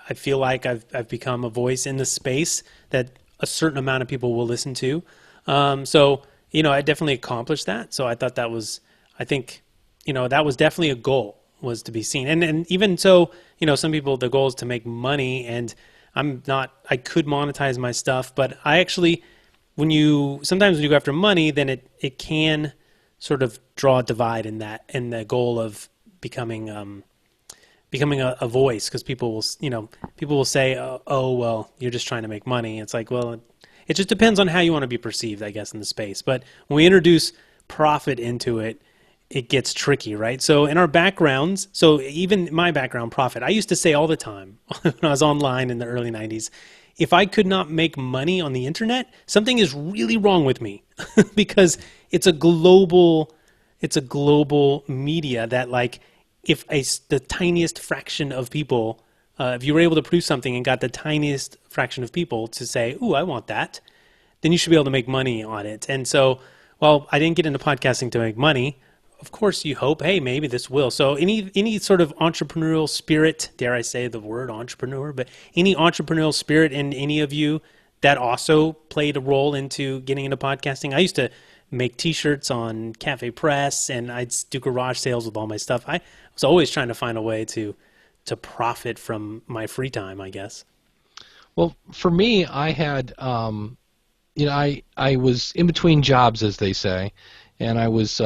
I feel like I've become a voice in the space that a certain amount of people will listen to. So I definitely accomplished that. So I thought that was definitely a goal, was to be seen. And even so, some people, the goal is to make money, and I could monetize my stuff, but I actually, sometimes when you go after money, then it can sort of draw a divide in the goal of becoming a voice, because people will say, oh well, you're just trying to make money. It's like, well, it just depends on how you want to be perceived, I guess, in the space. But when we introduce profit into it, it gets tricky, right? So in our backgrounds, so even my background, profit, I used to say all the time when I was online in the early 90s, if I could not make money on the internet, something is really wrong with me because it's a global media that, like, if the tiniest fraction of people, if you were able to produce something and got the tiniest fraction of people to say, ooh, I want that, then you should be able to make money on it. And so, well, I didn't get into podcasting to make money. Of course, you hope, hey, maybe this will. So any sort of entrepreneurial spirit, dare I say the word entrepreneur, but any entrepreneurial spirit in any of you that also played a role into getting into podcasting? I used to make T-shirts on Cafe Press, and I'd do garage sales with all my stuff. I was always trying to find a way to profit from my free time, I guess. Well, for me, I had, I was in between jobs, as they say, and I was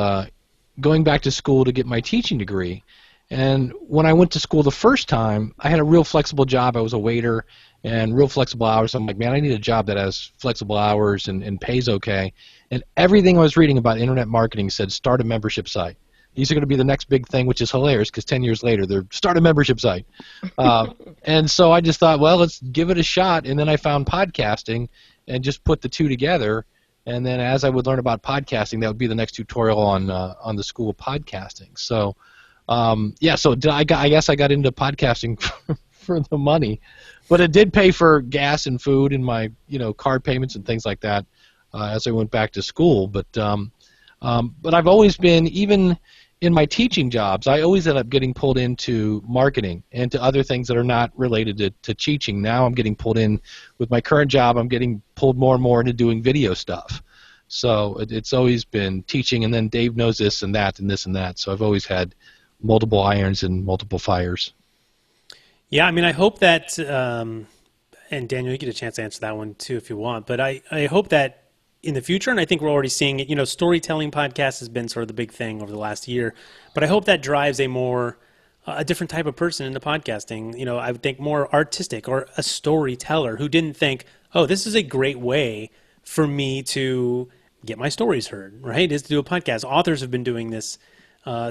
going back to school to get my teaching degree. And when I went to school the first time, I had a real flexible job. I was a waiter and real flexible hours. I'm like, man, I need a job that has flexible hours and pays okay. And everything I was reading about internet marketing said start a membership site. These are going to be the next big thing, which is hilarious because 10 years later, they're start a membership site. And so I just thought, well, let's give it a shot. And then I found podcasting and just put the two together. And then as I would learn about podcasting, that would be the next tutorial on the school of podcasting. So, I guess I got into podcasting for the money. But it did pay for gas and food and my card payments and things like that as I went back to school. But I've always been, even in my teaching jobs, I always end up getting pulled into marketing and to other things that are not related to teaching. Now I'm getting pulled in with my current job. I'm getting pulled more and more into doing video stuff. So it's always been teaching, and then Dave knows this and that and this and that. So I've always had multiple irons and multiple fires. Yeah, I mean, I hope that, and Daniel, you get a chance to answer that one too if you want, but I hope that in the future, and I think we're already seeing it, storytelling podcast has been sort of the big thing over the last year, but I hope that drives a different type of person into podcasting. I would think more artistic, or a storyteller who didn't think, oh, this is a great way for me to get my stories heard, right? Is to do a podcast. Authors have been doing this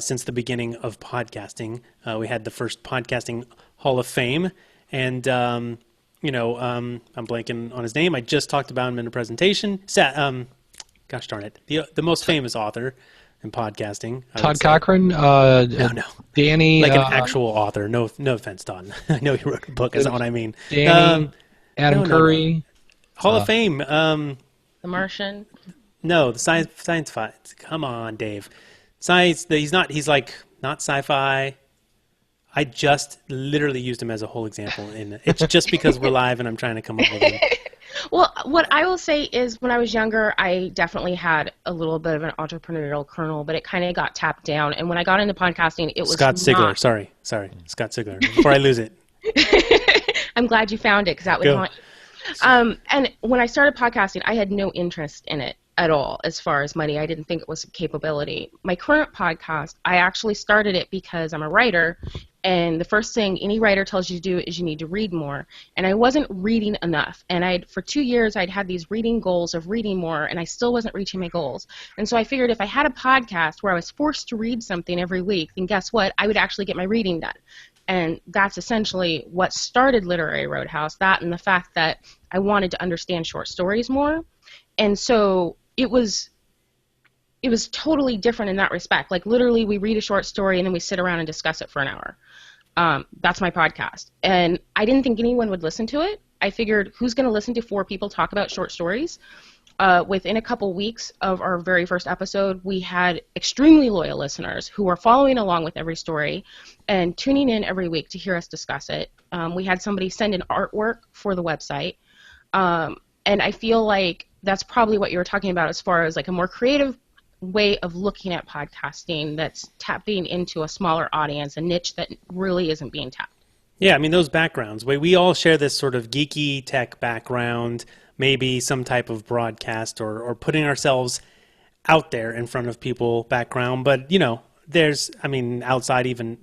since the beginning of podcasting. We had the first podcasting Hall of Fame, and I'm blanking on his name. I just talked about him in a presentation. Gosh darn it, the most famous author in podcasting. Todd Cochran. No. Danny. Like an actual author. No offense, Todd. I know he wrote a book. Is not what I mean. Danny. Adam Curry. No. Hall of Fame. The Martian. No, the science fi. Come on, Dave. Science. He's not. He's like not sci-fi. I just literally used him as a whole example, and it's just because we're live and I'm trying to come up with him. Well, what I will say is when I was younger, I definitely had a little bit of an entrepreneurial kernel, but it kind of got tapped down. And when I got into podcasting, it was Scott Sigler. Sorry. Scott Sigler. Before I lose it. I'm glad you found it because that would haunt you. And when I started podcasting, I had no interest in it at all as far as money. I didn't think it was a capability. My current podcast, I actually started it because I'm a writer, and the first thing any writer tells you to do is you need to read more. And I wasn't reading enough. And for 2 years, I'd had these reading goals of reading more, and I still wasn't reaching my goals. And so I figured if I had a podcast where I was forced to read something every week, then guess what? I would actually get my reading done. And that's essentially what started Literary Roadhouse, that and the fact that I wanted to understand short stories more. And so it was totally different in that respect. Like, literally, we read a short story and then we sit around and discuss it for an hour. That's my podcast. And I didn't think anyone would listen to it. I figured, who's going to listen to 4 people talk about short stories? Within a couple weeks of our very first episode, we had extremely loyal listeners who were following along with every story and tuning in every week to hear us discuss it. We had somebody send in artwork for the website. And I feel like that's probably what you were talking about as far as like a more creative way of looking at podcasting that's tapping into a smaller audience, a niche that really isn't being tapped. Yeah, I mean, those backgrounds. We all share this sort of geeky tech background, maybe some type of broadcast or putting ourselves out there in front of people background. But, there's, I mean, outside even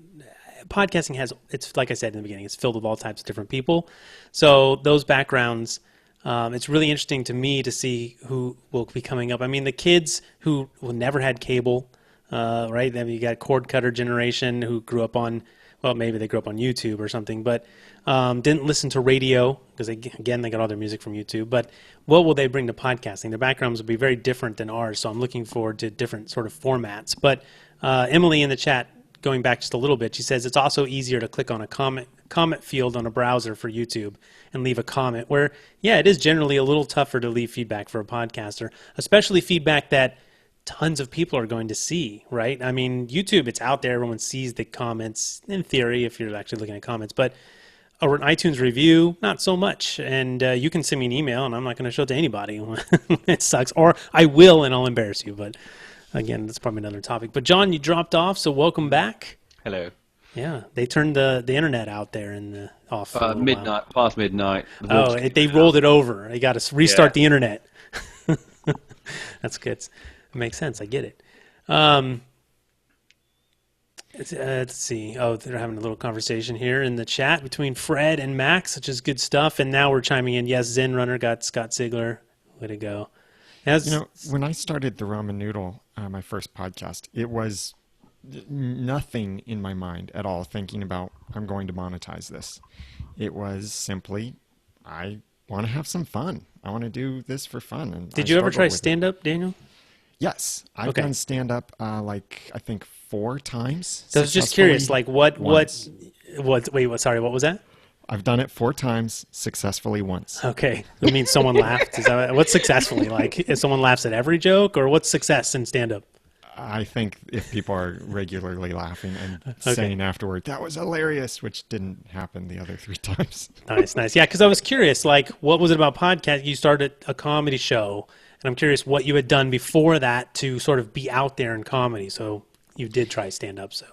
podcasting it's like I said in the beginning, it's filled with all types of different people. So those backgrounds, it's really interesting to me to see who will be coming up. I mean, the kids who never had cable, right? Then you got cord cutter generation who grew up on, well, maybe they grew up on YouTube or something, but didn't listen to radio because, again, they got all their music from YouTube. But what will they bring to podcasting? Their backgrounds will be very different than ours, so I'm looking forward to different sort of formats. But Emily in the chat, going back just a little bit, she says it's also easier to click on a comment field on a browser for YouTube and leave a comment where, yeah, it is generally a little tougher to leave feedback for a podcaster, especially feedback that tons of people are going to see, right? I mean, YouTube, it's out there. Everyone sees the comments in theory if you're actually looking at comments, but an iTunes review, not so much. And you can send me an email and I'm not going to show it to anybody. It sucks. Or I will and I'll embarrass you, but again, that's probably another topic. But John, you dropped off, so welcome back. Hello. Yeah, they turned the internet out there and off for a little midnight, while. past midnight. They rolled it over. They got to restart the internet. That's good. It makes sense. I get it. Let's see. Oh, they're having a little conversation here in the chat between Fred and Max, which is good stuff. And now we're chiming in. Yes, Zen Runner got Scott Sigler. Way to go. When I started the Ramen Noodle, my first podcast, it was nothing in my mind at all thinking about I'm going to monetize this. It was simply, I want to have some fun. I want to do this for fun. And did you ever try stand-up, Daniel? Yes. I've done stand-up I think 4 times. So I was just curious, like what was that? I've done it 4 times successfully once. Okay. That means someone laughed. Is that what's successfully? Like if someone laughs at every joke, or what's success in stand-up? I think if people are regularly laughing and saying afterward, that was hilarious, which didn't happen the other 3 times. Nice. Yeah, because I was curious, like, what was it about podcast? You started a comedy show, and I'm curious what you had done before that to sort of be out there in comedy. So you did try stand-up, so.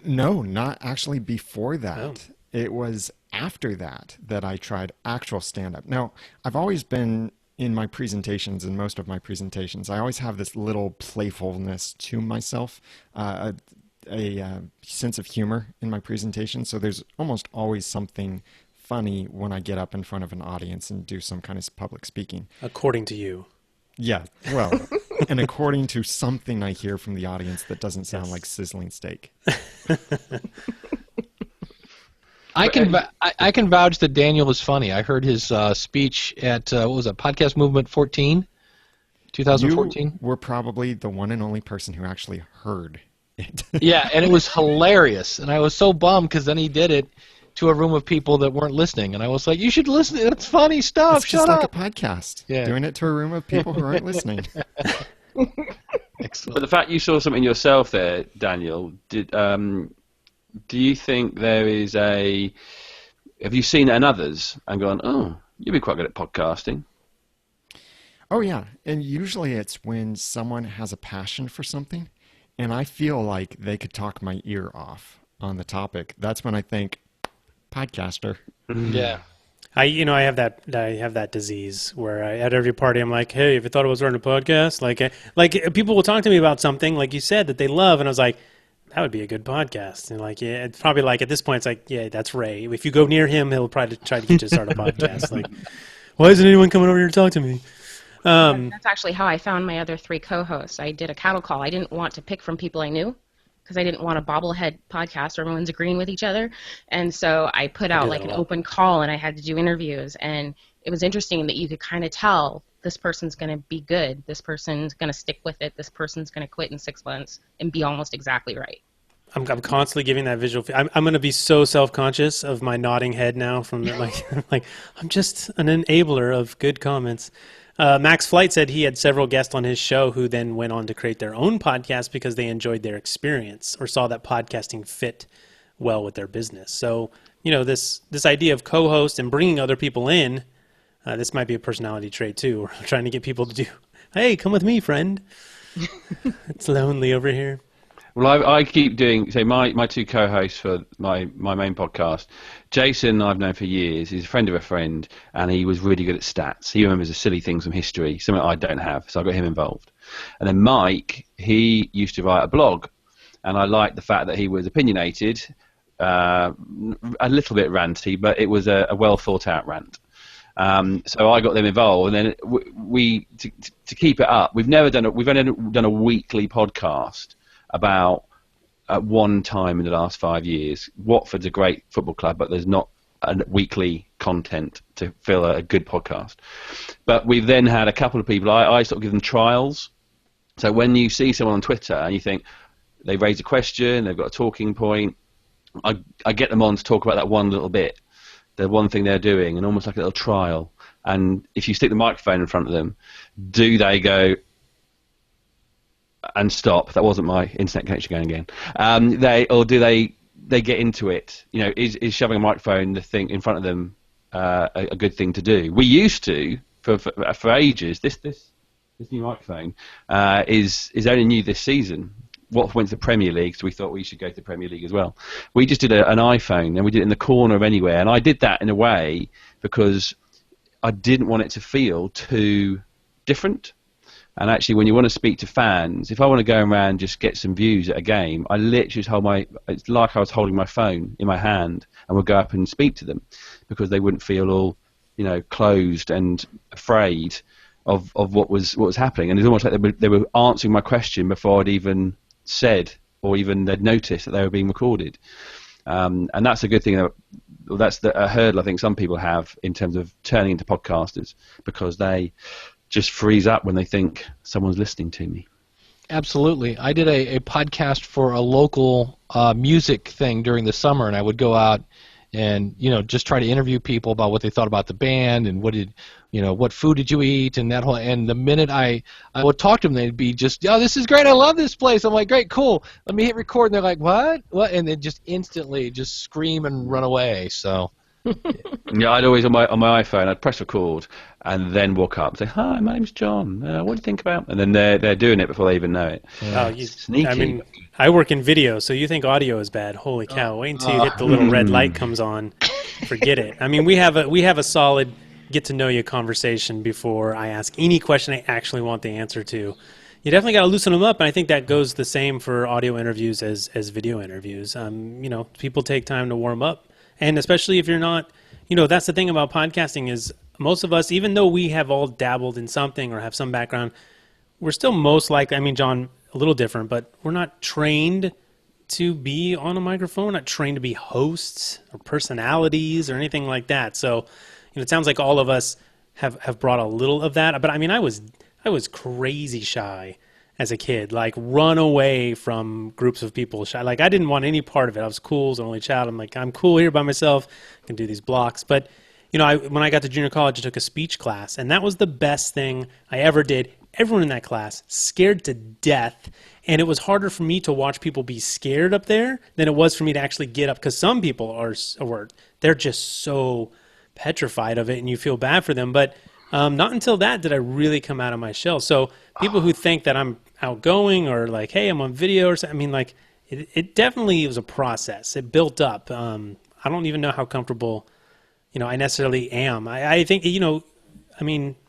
No, not actually before that. Oh. It was after that I tried actual stand-up. Now, I've always been in my presentations, in most of my presentations, I always have this little playfulness to myself, a sense of humor in my presentation. So there's almost always something funny when I get up in front of an audience and do some kind of public speaking. According to you. Yeah, well, and according to something I hear from the audience that doesn't sound like sizzling steak. I can vouch that Daniel is funny. I heard his speech at what was it, Podcast Movement 2014. You were probably the one and only person who actually heard it. Yeah, and it was hilarious. And I was so bummed because then he did it to a room of people that weren't listening, and I was like, "You should listen. It's funny stuff. It's Shut just up." like a podcast. Yeah. Doing it to a room of people who aren't listening. Excellent. But the fact you saw something yourself there, Daniel, do you think there is have you seen it in others and gone, oh, you'd be quite good at podcasting? Oh, yeah. And usually it's when someone has a passion for something and I feel like they could talk my ear off on the topic. That's when I think, podcaster. Yeah. I have that disease where at every party I'm like, hey, if you thought I was starting a podcast, like people will talk to me about something like you said that they love, and I was like, that would be a good podcast. And like, yeah, it's probably like at this point, it's like, yeah, that's Ray. If you go near him, he'll probably try to get you to start a podcast. Like, why isn't anyone coming over here to talk to me? That's actually how I found my other 3 co-hosts. I did a cattle call. I didn't want to pick from people I knew because I didn't want a bobblehead podcast where everyone's agreeing with each other. And so I put out like an open call, and I had to do interviews. And it was interesting that you could kind of tell this person's going to be good. This person's going to stick with it. This person's going to quit in 6 months and be almost exactly right. I'm constantly giving that visual. I'm going to be so self-conscious of my nodding head now from like I'm just an enabler of good comments. Max Flight said he had several guests on his show who then went on to create their own podcast because they enjoyed their experience or saw that podcasting fit well with their business. So, this idea of co-host and bringing other people in, this might be a personality trait too. We're trying to get people to do, hey, come with me, friend. It's lonely over here. Well, I keep doing, so my two co-hosts for my main podcast, Jason I've known for years. He's a friend of a friend, and he was really good at stats. He remembers the silly things from history, something I don't have, so I got him involved. And then Mike, he used to write a blog, and I liked the fact that he was opinionated, a little bit ranty, but it was a well thought out rant. So I got them involved, and then we to keep it up. We've only done a weekly podcast about at one time in the last 5 years. Watford's a great football club, but there's not a weekly content to fill a good podcast. But we've then had a couple of people. I sort of give them trials. So when you see someone on Twitter and you think they raise a question, they've got a talking point, I get them on to talk about that one little bit, the one thing they're doing, and almost like a little trial. And if you stick the microphone in front of them, do they go and stop? That wasn't my internet connection going again. Do they get into it? You know, is shoving a microphone, the thing in front of them, a good thing to do? We used to for ages. This new microphone is only new this season. Watford went to the Premier League, so we thought we should go to the Premier League as well. We just did an iPhone, and we did it in the corner of anywhere. And I did that in a way because I didn't want it to feel too different. And actually, when you want to speak to fans, if I want to go around and just get some views at a game, I literally just it's like I was holding my phone in my hand and would go up and speak to them, because they wouldn't feel all, closed and afraid of what was happening. And it's almost like they were answering my question before I'd even said, or even they'd noticed that they were being recorded. And that's a good thing. That's a hurdle I think some people have in terms of turning into podcasters, because they just freeze up when they think someone's listening to me. Absolutely. I did a podcast for a local music thing during the summer, and I would go out and just try to interview people about what they thought about the band and what food did you eat, and that whole. And the minute I would talk to them, they'd be just, "Oh, this is great! I love this place." I'm like, "Great, cool. Let me hit record." And they're like, "What? What?" And they just instantly just scream and run away. So. Yeah, I'd always on my iPhone, I'd press record and then walk up and say, "Hi, my name's John. What do you think about?" And then they're doing it before they even know it. Oh, sneaky. I mean, I work in video, so you think audio is bad? Holy cow! Wait until you hit the little red light comes on. Forget it. I mean, we have a solid get to know you conversation before I ask any question I actually want the answer to. You definitely got to loosen them up, and I think that goes the same for audio interviews as video interviews. People take time to warm up. And especially if you're not, that's the thing about podcasting is most of us, even though we have all dabbled in something or have some background, we're still most likely, John, a little different, but we're not trained to be on a microphone, we're not trained to be hosts or personalities or anything like that. So, it sounds like all of us have brought a little of that. But I was crazy shy as a kid, like run away from groups of people. Like I didn't want any part of it. I was cool, I was an only child. I'm like, I'm cool here by myself. I can do these blocks. But, when I got to junior college, I took a speech class, and that was the best thing I ever did. Everyone in that class scared to death, and it was harder for me to watch people be scared up there than it was for me to actually get up, because some people they're just so petrified of it, and you feel bad for them. But not until that did I really come out of my shell. So people who think that I'm outgoing or like, hey, I'm on video or something, it definitely was a process. It built up. I don't even know how comfortable, I necessarily am. I think,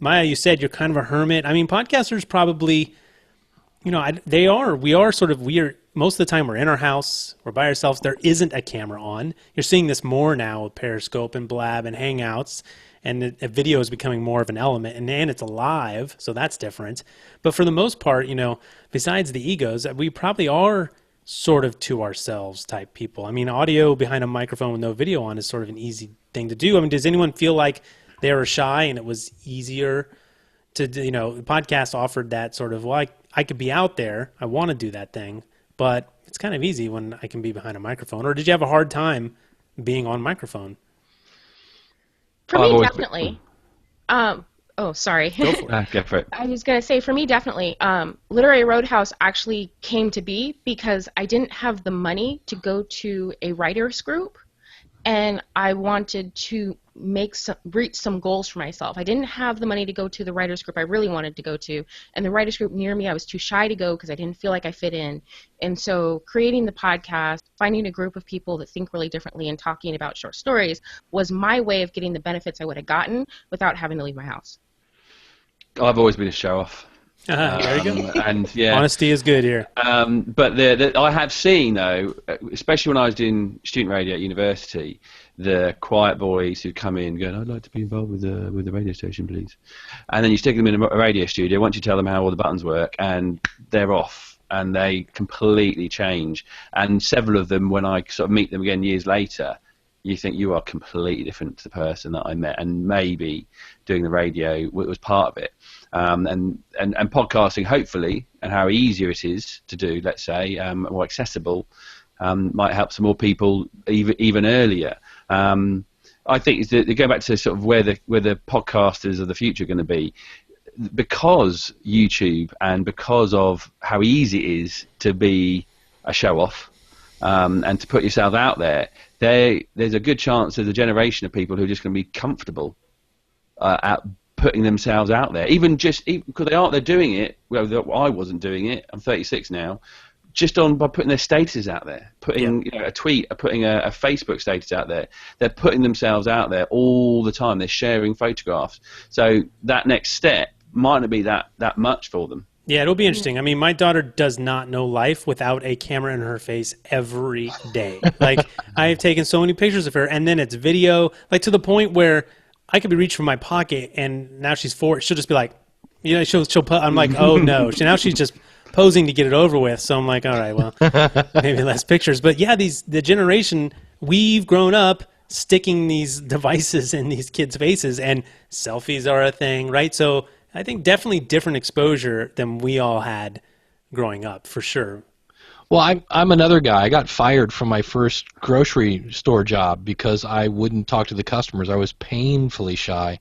Maya, you said you're kind of a hermit. Podcasters probably, we are most of the time we're in our house, we're by ourselves. There isn't a camera on. You're seeing this more now with Periscope and Blab and Hangouts. And the video is becoming more of an element, and it's live, so that's different. But for the most part, besides the egos, we probably are sort of to ourselves type people. Audio behind a microphone with no video on is sort of an easy thing to do. Does anyone feel like they were shy and it was easier to, the podcast offered that sort of, well, I could be out there, I want to do that thing, but it's kind of easy when I can be behind a microphone. Or did you have a hard time being on microphone? For me, definitely. Sorry. Go for it. I was going to say, for me, definitely. Literary Roadhouse actually came to be because I didn't have the money to go to a writers group. and I wanted to reach some goals for myself. I didn't have the money to go to the writers group I really wanted to go to, and the writers group near me I was too shy to go because I didn't feel like I fit in. And so creating the podcast, finding a group of people that think really differently and talking about short stories was my way of getting the benefits I would have gotten without having to leave my house. I've always been a show-off. There you go. And yeah, Honesty is good here. But I have seen, though, especially when I was doing student radio at university, the quiet boys who come in going, "I'd like to be involved with the radio station, please." And then you stick them in a radio studio. Once you tell them how all the buttons work, and they're off, and they completely change. And several of them, when I sort of meet them again years later, you think you are completely different to the person that I met, and maybe doing the radio was part of it. And podcasting, hopefully, and how easier it is to do, let's say, more accessible, might help some more people even earlier. I think they go back to sort of where the podcasters of the future are going to be, because YouTube and because of how easy it is to be a show-off and to put yourself out there. There's a good chance there's a generation of people who are just going to be comfortable at putting themselves out there, even because they're doing it. Well, I wasn't doing it. I'm 36 now. Just by putting their statuses out there, putting a tweet, putting a Facebook status out there. They're putting themselves out there all the time. They're sharing photographs. So that next step might not be that much for them. Yeah, it'll be interesting. I mean, my daughter does not know life without a camera in her face every day. Like, I have taken so many pictures of her, and then it's video, like to the point where I could be reached from my pocket, and now she's 4. She'll just be like, I'm like, oh no. Now she's just posing to get it over with. So I'm like, all right, well, maybe less pictures. But yeah, the generation, we've grown up sticking these devices in these kids' faces, and selfies are a thing, right? So I think definitely different exposure than we all had growing up, for sure. Well, I'm another guy. I got fired from my first grocery store job because I wouldn't talk to the customers. I was painfully shy.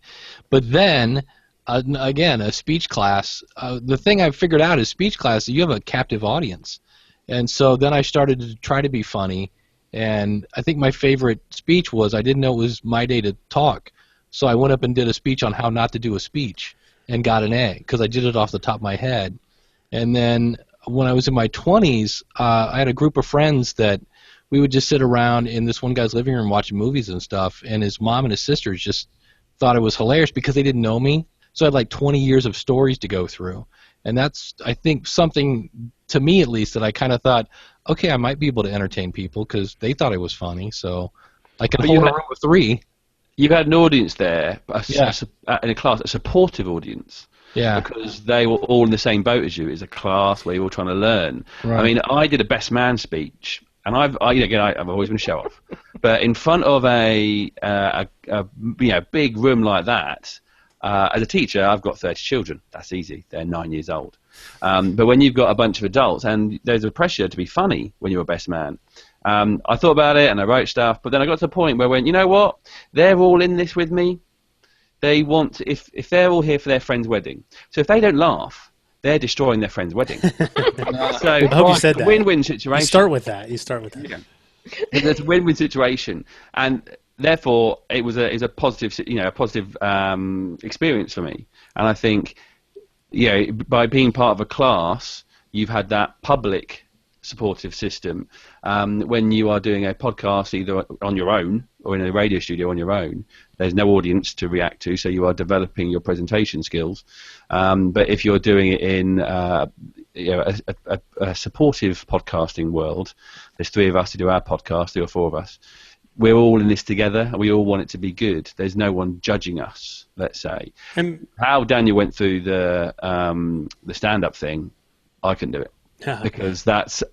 But then, again, a speech class, the thing I figured out is speech class, you have a captive audience. And so then I started to try to be funny. And I think my favorite speech was, I didn't know it was my day to talk. So I went up and did a speech on how not to do a speech and got an A because I did it off the top of my head. And then when I was in my 20s, I had a group of friends that we would just sit around in this one guy's living room watching movies and stuff, and his mom and his sisters just thought it was hilarious because they didn't know me. So I had like 20 years of stories to go through. And that's, I think, something, to me at least, that I kind of thought, okay, I might be able to entertain people because they thought it was funny, so I can hold a room of 3. You had an audience there, in a class, a supportive audience. Yeah. Because they were all in the same boat as you. It's a class where you're all trying to learn. Right. I mean, I did a best man speech, and I've always been a show off, but in front of a big room like that, as a teacher, I've got 30 children. That's easy. They're 9 years old. But when you've got a bunch of adults, and there's a pressure to be funny when you're a best man. I thought about it and I wrote stuff, but then I got to the point where I went, you know what? They're all in this with me. They want, if they're all here for their friend's wedding, so if they don't laugh, they're destroying their friend's wedding. So I hope you said that. Win-win situation. You start with that. Yeah. There's a win-win situation, and therefore it was a positive, experience for me. And I think, by being part of a class, you've had that public supportive system. When you are doing a podcast either on your own or in a radio studio on your own, there's no audience to react to, so you are developing your presentation skills. But if you're doing it in a supportive podcasting world, there's 3 of us to do our podcast, 3 or 4 of us. We're all in this together, and we all want it to be good. There's no one judging us, let's say. And how Daniel went through the stand-up thing, I couldn't do it. Because that's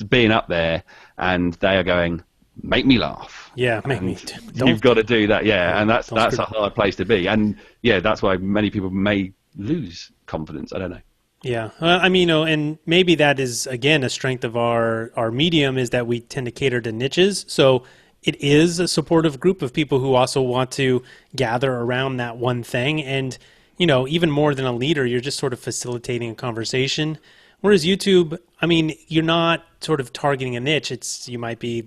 being up there, and they are going, make me laugh. Yeah, make me. You've got to do that, and that's a hard place to be, and that's why many people may lose confidence. I don't know. Yeah, I mean, and maybe that is again a strength of our medium, is that we tend to cater to niches. So it is a supportive group of people who also want to gather around that one thing, and even more than a leader, you're just sort of facilitating a conversation. Whereas YouTube, I mean, you're not sort of targeting a niche. You might be,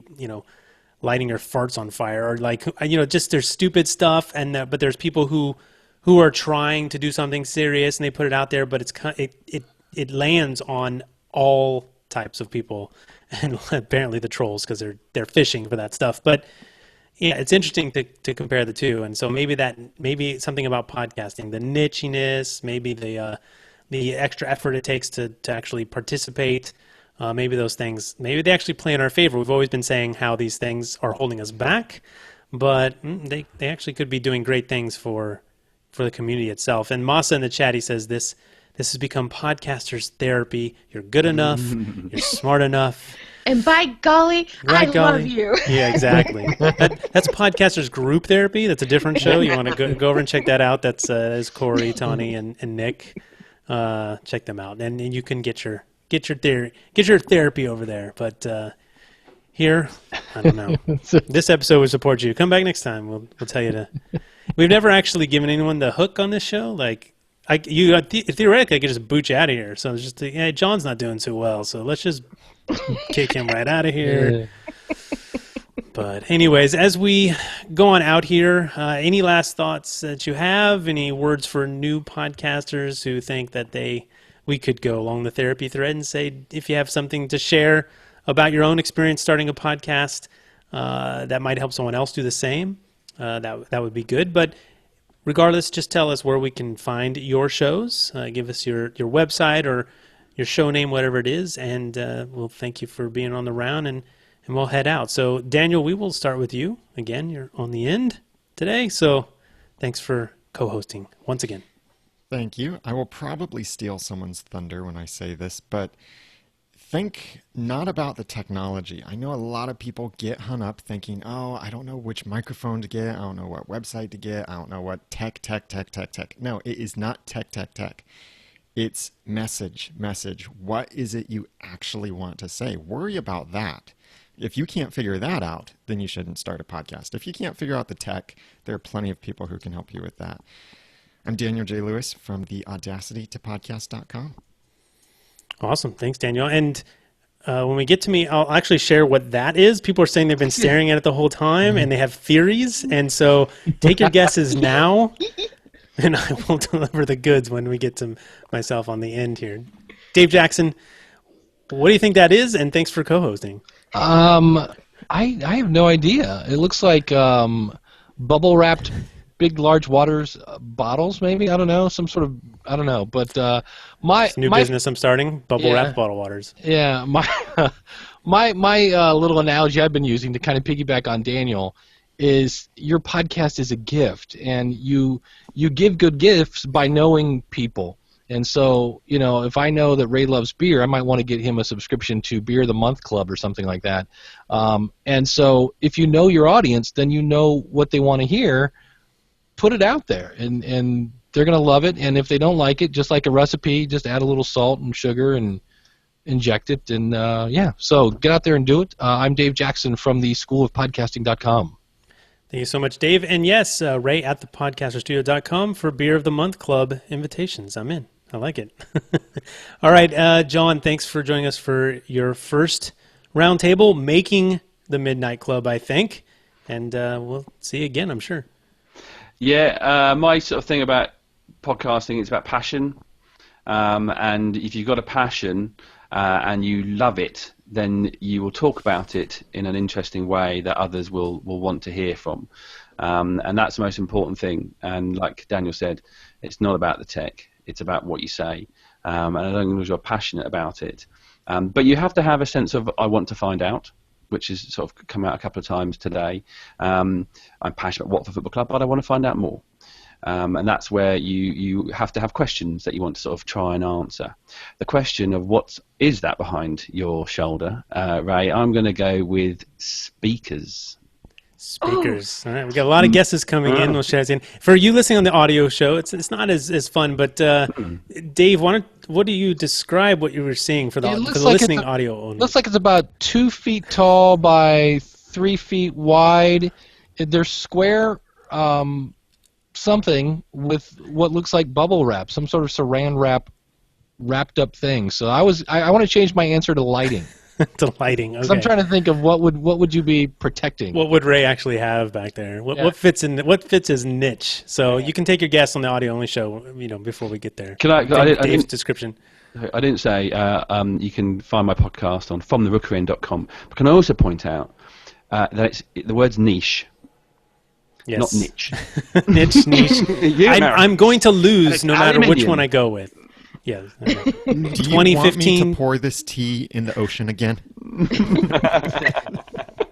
lighting your farts on fire, or like, just there's stupid stuff, but there's people who are trying to do something serious and they put it out there, but it lands on all types of people, and apparently the trolls, because they're fishing for that stuff. But yeah, it's interesting to compare the two, and so maybe something about podcasting, the nichiness, maybe the extra effort it takes to actually participate. Maybe those things, maybe they actually play in our favor. We've always been saying how these things are holding us back, but they actually could be doing great things for the community itself. And Masa in the chat, he says this has become podcasters therapy. You're good enough. You're smart enough. And by golly, I love you. Yeah, exactly. That's podcasters group therapy. That's a different show. You want to go over and check that out. That's Corey, Tawny, and Nick. Check them out, and you can get your therapy over there. But here, I don't know. This episode will support you. Come back next time. We'll tell you to. We've never actually given anyone the hook on this show. Like, theoretically, I could just boot you out of here. So it's just, John's not doing so well, so let's just kick him right out of here. Yeah. But anyways, as we go on out here, any last thoughts that you have? Any words for new podcasters who think that we could go along the therapy thread and say, if you have something to share about your own experience starting a podcast that might help someone else do the same, that would be good. But regardless, just tell us where we can find your shows. Give us your website or your show name, whatever it is, and we'll thank you for being on the round, and we'll head out. So, Daniel, we will start with you. Again, you're on the end today, so thanks for co-hosting once again. Thank you. I will probably steal someone's thunder when I say this, but think not about the technology. I know a lot of people get hung up thinking, oh, I don't know which microphone to get. I don't know what website to get. I don't know what tech. No, it is not tech. It's message. What is it you actually want to say? Worry about that. If you can't figure that out, then you shouldn't start a podcast. If you can't figure out the tech, there are plenty of people who can help you with that. I'm Daniel J. Lewis from the audacitytopodcast.com. Awesome. Thanks, Daniel. And when we get to me, I'll actually share what that is. People are saying they've been staring at it the whole time, and they have theories. And so take your guesses now, and I will deliver the goods when we get to myself on the end here. Dave Jackson, what do you think that is? And thanks for co-hosting. I have no idea. It looks like bubble wrapped big large waters bottles, maybe. I don't know, some sort of, I don't know. But my business I'm starting, bubble wrapped bottle waters. Yeah, my little analogy I've been using to kind of piggyback on Daniel is your podcast is a gift, and you give good gifts by knowing people. And so, if I know that Ray loves beer, I might want to get him a subscription to Beer of the Month Club or something like that. And so if you know your audience, then you know what they want to hear. Put it out there, and they're going to love it. And if they don't like it, just like a recipe, just add a little salt and sugar and inject it. And, so get out there and do it. I'm Dave Jackson from the schoolofpodcasting.com. Thank you so much, Dave. And yes, Ray at thepodcasterstudio.com for Beer of the Month Club invitations. I'm in. I like it. All right, John, thanks for joining us for your first roundtable, making the Midnight Club, I think. And we'll see you again, I'm sure. Yeah, my sort of thing about podcasting is about passion. And if you've got a passion and you love it, then you will talk about it in an interesting way that others will want to hear from. And that's the most important thing. And like Daniel said, it's not about the tech. It's about what you say. And as long as you're passionate about it. But you have to have a sense of, I want to find out, which has sort of come out a couple of times today. I'm passionate about Watford Football Club, but I want to find out more. And that's where you have to have questions that you want to sort of try and answer. The question of what is that behind your shoulder, Ray, I'm going to go with speakers. Speakers. All right, we got a lot of guesses coming in. We'll share it in. For you listening on the audio show, it's not as fun. But Dave, what do you describe what you were seeing for the listening audio only? Looks like it's about 2 feet tall by 3 feet wide. They're square. Something with what looks like bubble wrap, some sort of saran wrap wrapped up thing. So I want to change my answer to lighting. to lighting. 'Cause I'm Okay. trying to think of what would you be protecting? What would Ray actually have back there? What fits his niche? So you can take your guess on the audio only show. Before we get there. Can I Dave's didn't description. I didn't say you can find my podcast on fromtherookeryinn.com. But can I also point out that the word's niche, Yes. not niche. niche. You know. I'm going to lose no matter which Aluminium. one I go with. Yeah. I know. Do you want me 2015 to pour this tea in the ocean again?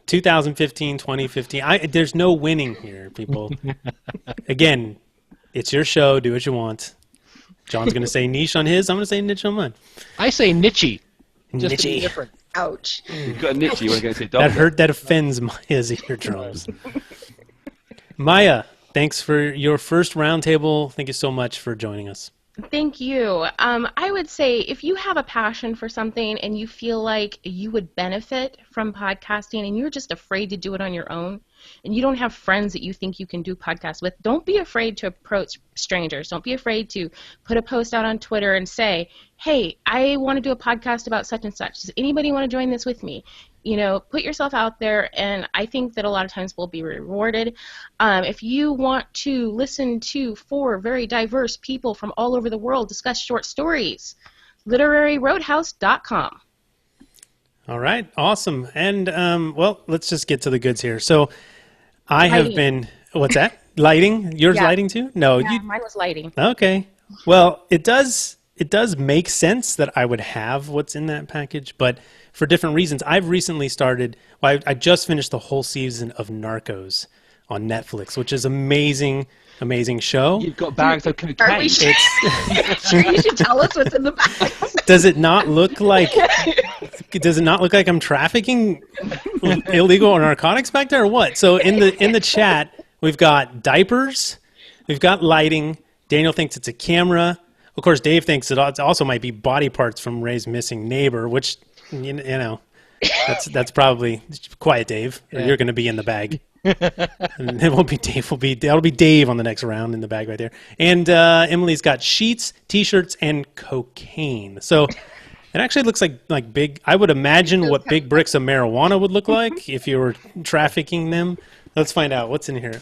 2015, 2015. There's no winning here, people. Again, it's your show. Do what you want. John's going to say niche on his. I'm going to say niche on mine. I say niche. Just to be Niche. different. Ouch. You've got a niche. You want to go see a That doctor. that offends Maya's eardrums. Maya, thanks for your first roundtable. Thank you so much for joining us. Thank you. I would say if you have a passion for something and you feel like you would benefit from podcasting and you're just afraid to do it on your own and you don't have friends that you think you can do podcasts with, don't be afraid to approach strangers. Don't be afraid to put a post out on Twitter and say, hey, I want to do a podcast about such and such. Does anybody want to join this with me? Put yourself out there, and I think that a lot of times we'll be rewarded. If you want to listen to 4 very diverse people from all over the world discuss short stories, literaryroadhouse.com. All right, awesome. And, let's just get to the goods here. So I have Lighting. been, what's that? Lighting? Yours Yeah. lighting too? No, Yeah, mine was lighting. okay. Well, it does make sense that I would have what's in that package, but for different reasons. I've recently started, I just finished the whole season of Narcos on Netflix, which is amazing show. You've got bags of Are we cocaine. sure? You should tell us what's in the bag. Does it not look like I'm trafficking illegal narcotics back there or what? So in the chat, we've got diapers, we've got lighting. Daniel thinks it's a camera. Of course, Dave thinks it also might be body parts from Ray's missing neighbor, which that's probably quiet, Dave. Or you're going to be in the bag. And it won't be Dave. That'll be Dave on the next round in the bag right there. And Emily's got sheets, T-shirts, and cocaine. So it actually looks like big. I would imagine what big bricks of marijuana would look like if you were trafficking them. Let's find out what's in here.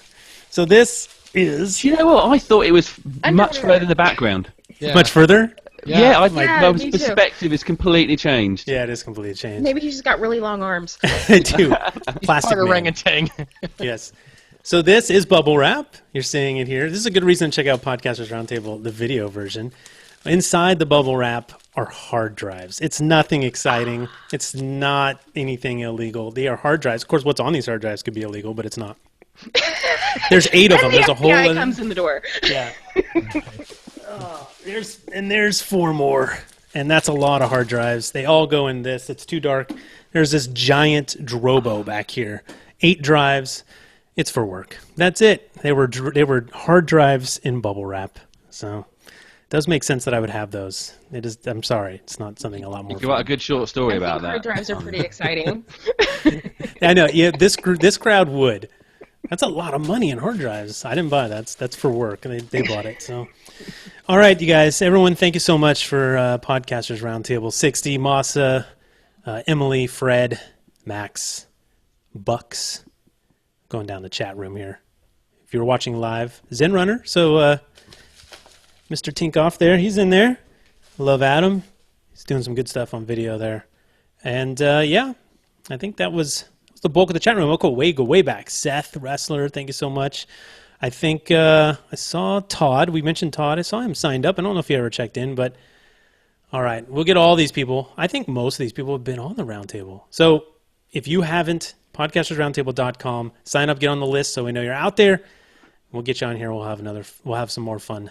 So this is Do you know what? I thought it was I much know. further in the background. Yeah. much further. Yeah, my me too. perspective is completely changed. Yeah, it is completely changed. Maybe he's just got really long arms. I do. Plastic Part man. orangutan. Yes. So this is bubble wrap. You're seeing it here. This is a good reason to check out Podcasters Roundtable, the video version. Inside the bubble wrap are hard drives. It's nothing exciting. It's not anything illegal. They are hard drives. Of course, what's on these hard drives could be illegal, but it's not. There's 8 of them. There's a whole FBI other. comes in the door. Yeah. There's 4 more, and that's a lot of hard drives. They all go in this. It's too dark. There's this giant Drobo back here. 8 drives. It's for work. That's it. They were hard drives in bubble wrap. So it does make sense that I would have those. It is. I'm sorry. It's not something a lot more. You got a good short story I about think hard that. drives are pretty exciting. I know. Yeah, this crowd would. That's a lot of money in hard drives. I didn't buy that. That's for work. They bought it. So, all right, you guys, everyone, thank you so much for Podcasters Roundtable 60. Masa, Emily, Fred, Max, Bucks, going down the chat room here. If you're watching live, Zen Runner. So, Mr. Tinkoff there, he's in there. Love Adam. He's doing some good stuff on video there. And yeah, I think that was the bulk of the chat room. We'll go way back. Seth, Wrestler, thank you so much. I think I saw Todd. We mentioned Todd. I saw him signed up. I don't know if he ever checked in, but all right. We'll get all these people. I think most of these people have been on the roundtable. So if you haven't, podcastersroundtable.com, sign up, get on the list so we know you're out there. We'll get you on here. We'll have some more fun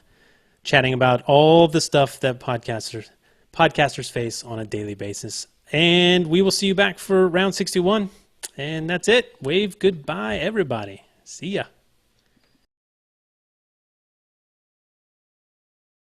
chatting about all the stuff that podcasters face on a daily basis. And we will see you back for round 61. And that's it. Wave goodbye, everybody. See ya.